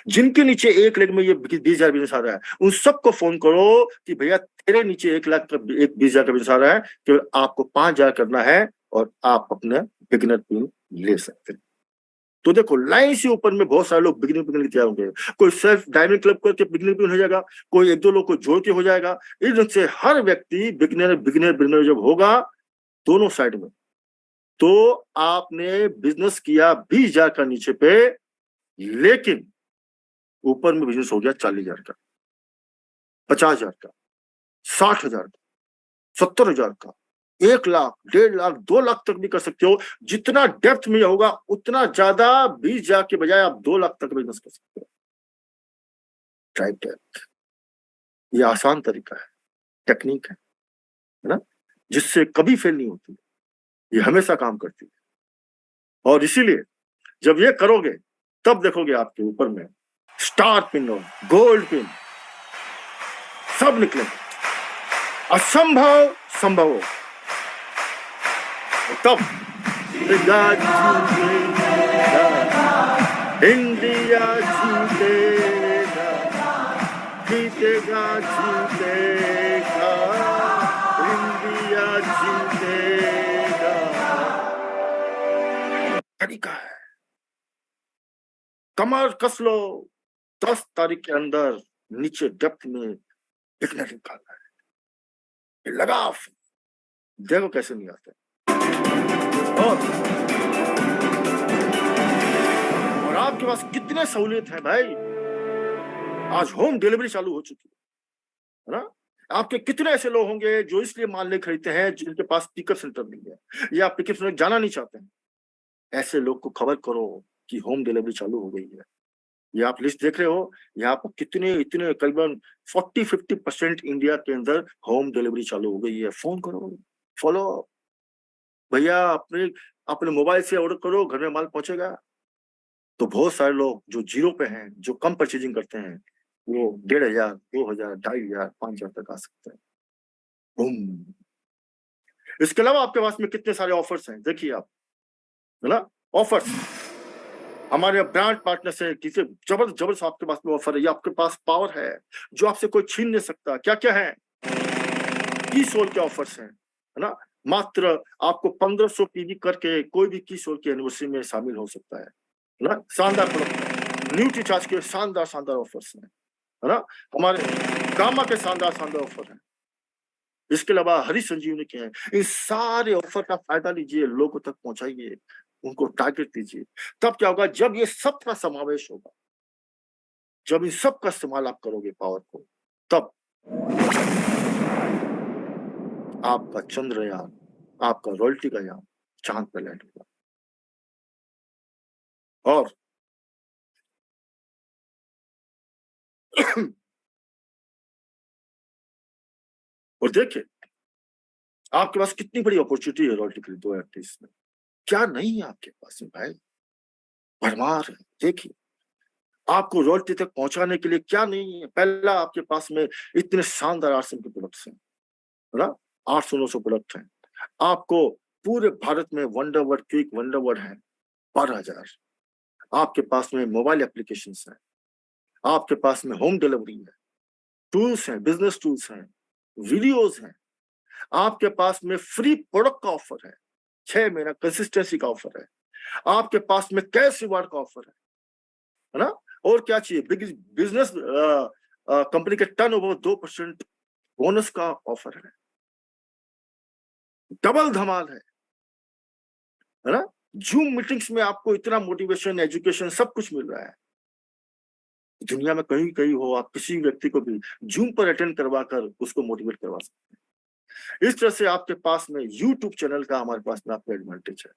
जिनके नीचे एक लेग में ये 20,000 बिजनेस आ रहा है, उन सबको फोन करो कि भैया तेरे नीचे 1 लाख का, 20,000 का बिजनेस आ रहा है, केवल आपको 5,000 करना है और आप अपने बिगिनर पिन ले सकते हैं। तो देखो, लाइन से ऊपर में बहुत सारे लोग बिगिनर पिन तैयार होंगे। कोई सेल्फ डायमंड क्लब करके बिगिनर पिन हो जाएगा, कोई 1-2 लोग को जोड़ के हो जाएगा। इधर से हर व्यक्ति बिगिनर बिगिनर बिगिनर जब होगा दोनों साइड में, तो आपने बिजनेस किया 20,000 का नीचे पे, लेकिन ऊपर में बिजनेस हो गया 40,000 का, 50,000 का, 60,000 का, 70,000 का, 1 लाख, 1.5 लाख, 2 लाख तक भी कर सकते हो। जितना डेप्थ में होगा उतना ज्यादा 20,000 के बजाय आप 2 लाख तक बिजनेस कर सकते हो। ट्राई डेप्थ, ये आसान तरीका है, टेक्निक है ना, जिससे कभी फेल नहीं होती, ये हमेशा काम करती है। और इसीलिए जब ये करोगे तब देखोगे आपके ऊपर में स्टार पिन और गोल्ड पिन सब निकले, असंभव संभव हो। तब इंडिया जीतेगा, जीतेगा, जीतेगा, इंडिया जीतेगा। तरीका है, कमर कस लो, 10 तारीख के अंदर नीचे डेप्थ में बिगनर निकालना है। लगाव देखो कैसे नहीं आते। और आपके पास कितने सहूलियत है भाई, आज होम डिलीवरी चालू हो चुकी है ना। आपके कितने ऐसे लोग होंगे जो इसलिए माल नहीं खरीदते हैं जिनके पास पिकअप सेंटर नहीं है या पिकअप सेंटर जाना नहीं चाहते हैं। ऐसे लोग को खबर करो कि होम डिलीवरी चालू हो गई है। ये आप लिस्ट देख रहे हो, यहाँ पर कितने इतने करीबन 40-50% इंडिया के अंदर होम डिलीवरी चालू हो गई है। फोन करो, फॉलो भैया, अपने अपने मोबाइल से ऑर्डर करो, घर में माल पहुंचेगा। तो बहुत सारे लोग जो जीरो पे हैं, जो कम परचेजिंग करते हैं, वो 1,500, 2,000, 2,500, 5,000 तक आ सकते हैं। बूम। इसके अलावा आपके पास में कितने सारे ऑफर्स हैं, देखिए आप, है ना। ऑफर्स हमारे ब्रांड पार्टनर से किसी जबरदस्त जबरदस्त आपके पास में ऑफर है। ये आपके पास पावर है जो आपसे कोई छीन नहीं सकता। क्या क्या है? की सोल के ऑफर्स हैं, है ना। मात्र आपको 1500 पीवी करके कोई भी की सोल की एनिवर्सरी में शामिल हो सकता है ना। शानदार प्रोडक्ट, न्यू रिचार्ज के शानदार शानदार ऑफर्स हैं, है ना। हमारे गामा के शानदार शानदार ऑफर हैं। इसके अलावा हरी संजीवनी के हैं। इन सारे ऑफर का फायदा लीजिए, लोगों तक पहुंचाइए, उनको टारगेट दीजिए। तब क्या होगा, जब ये सब का समावेश होगा, जब इन सब का इस्तेमाल आप करोगे पावर को, तब आपका चंद्रयान, आपका रॉयल्टी का यान चांद पर लैंड होगा। और देखिए आपके पास कितनी बड़ी अपॉर्चुनिटी है रॉयल्टी के लिए 2028 में। क्या नहीं है आपके पास में भाई, भरमार है। देखिए आपको रॉयल्टी तक पहुंचाने के लिए क्या नहीं है। पहला, आपके पास में इतने शानदार आरसीएम के प्रोडक्ट्स हैं, है ना। 800-900 प्रोडक्ट हैं। आपको पूरे भारत में वंडरवर्ड, क्विक वंडरवर्ड है 12,000। आपके पास में मोबाइल एप्लीकेशंस हैं, आपके पास में होम डिलीवरी है, टूल्स हैं, बिजनेस टूल्स हैं, वीडियोस हैं, आपके पास में फ्री प्रोडक्ट का ऑफर है, 6 महीना कंसिस्टेंसी का ऑफर है, आपके पास में कैश रिवार्ड का ऑफर है ना? और क्या चाहिए? बिजनेस कंपनी के टर्नओवर 2% बोनस का ऑफर है, डबल धमाल है ना? जूम मीटिंग्स में आपको इतना मोटिवेशन, एजुकेशन सब कुछ मिल रहा है। दुनिया में कहीं कहीं हो, आप किसी व्यक्ति को भी जूम पर अटेंड करवा कर उसको मोटिवेट करवा सकते हैं। इस तरह से आपके पास में यूट्यूब चैनल का हमारे पास में आपका एडवांटेज है।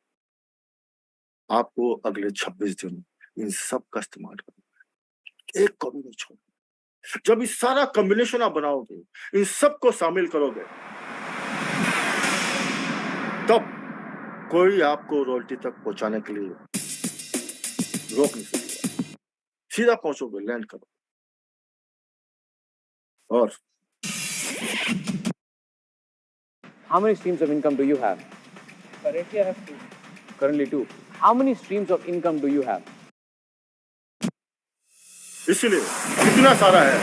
आपको अगले 26 दिन इन सब का इस्तेमाल करना है, एक को भी नहीं छोड़ना। जब इस सारा कॉम्बिनेशन आप बनाओगे, इन सबको शामिल करोगे, तब कोई आपको रॉयल्टी तक पहुंचाने के लिए रोक नहीं सकता। सीधा पहुंचोगे, लैंड करो। और
How many streams of income do you have?
Currently, I have 2.
Currently 2. How many streams of income do you have?
इसलिए इतना सारा है,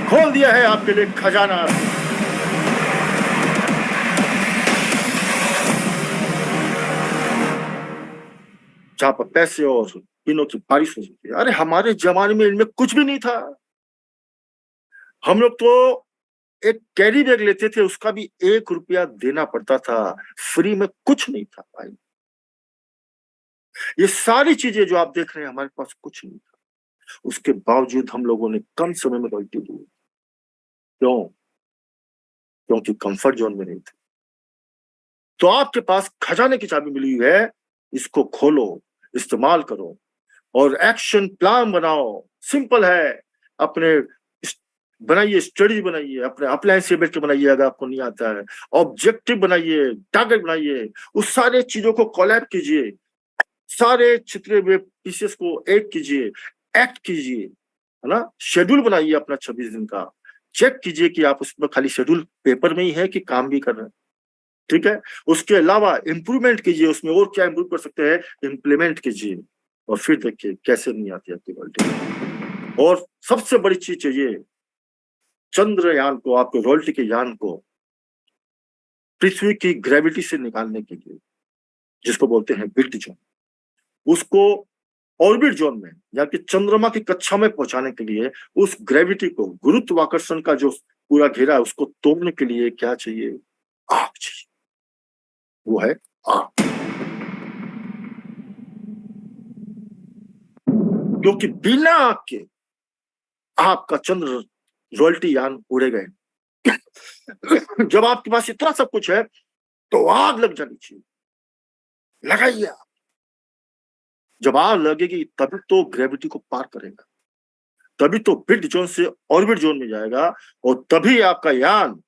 खोल दिया है आपके लिए खजाना। जहां पर पैसे और तीनों की बारिश हो सकती है। अरे हमारे जमाने में इनमें कुछ भी नहीं था। हम लोग तो एक कैरी बैग लेते थे, उसका भी 1 रुपया देना पड़ता था, फ्री में कुछ नहीं था भाई। ये सारी चीजें जो आप देख रहे हैं, हमारे पास कुछ नहीं था, उसके बावजूद हम लोगों ने कम समय में रॉयल्टी दी। क्यों? क्योंकि कंफर्ट जोन में नहीं थे। तो आपके पास खजाने की चाबी मिली हुई है, इसको खोलो, इस्तेमाल करो और एक्शन प्लान बनाओ। सिंपल है, अपने बनाइए, स्टडी बनाइए, अपने अप्लायंस से बैठ के बनाइए अगर आपको नहीं आता है, ऑब्जेक्टिव बनाइए, टारगेट बनाइए, उस सारे चीजों को कोलैब कीजिए, सारे छितरे हुए पीसेस को ऐड कीजिए, एक्ट कीजिए, है ना? शेड्यूल बनाइए अपना 26 दिन का, चेक कीजिए कि आप उसमें खाली शेड्यूल पेपर में ही है कि काम भी कर रहे हैं, ठीक है? उसके अलावा इंप्रूवमेंट कीजिए, उसमें और क्या इंप्रूव कर सकते हैं, इंप्लीमेंट कीजिए, और फिर देखिए कैसे नहीं आती आपकी रॉयल्टी। और सबसे बड़ी चीज चाहिए, चंद्रयान को, आपके रॉयल्टी के यान को पृथ्वी की ग्रेविटी से निकालने के लिए, जिसको बोलते हैं बिल्ट जोन, उसको ऑर्बिट जोन में या कि चंद्रमा की कक्षा में पहुंचाने के लिए, उस ग्रेविटी को, गुरुत्वाकर्षण का जो पूरा घेरा है, उसको तोड़ने के लिए क्या चाहिए? आग चाहिए। वो है आग। क्योंकि बिना आग के आपका चंद्र रॉयल्टी यान उड़ेगा। जब आपके पास इतना सब कुछ है तो आग लग जानी चाहिए, लगाइए आप। जब आग लगेगी तभी तो ग्रेविटी को पार करेगा, तभी तो बिल्ट जोन से ऑर्बिट जोन में जाएगा, और तभी आपका यान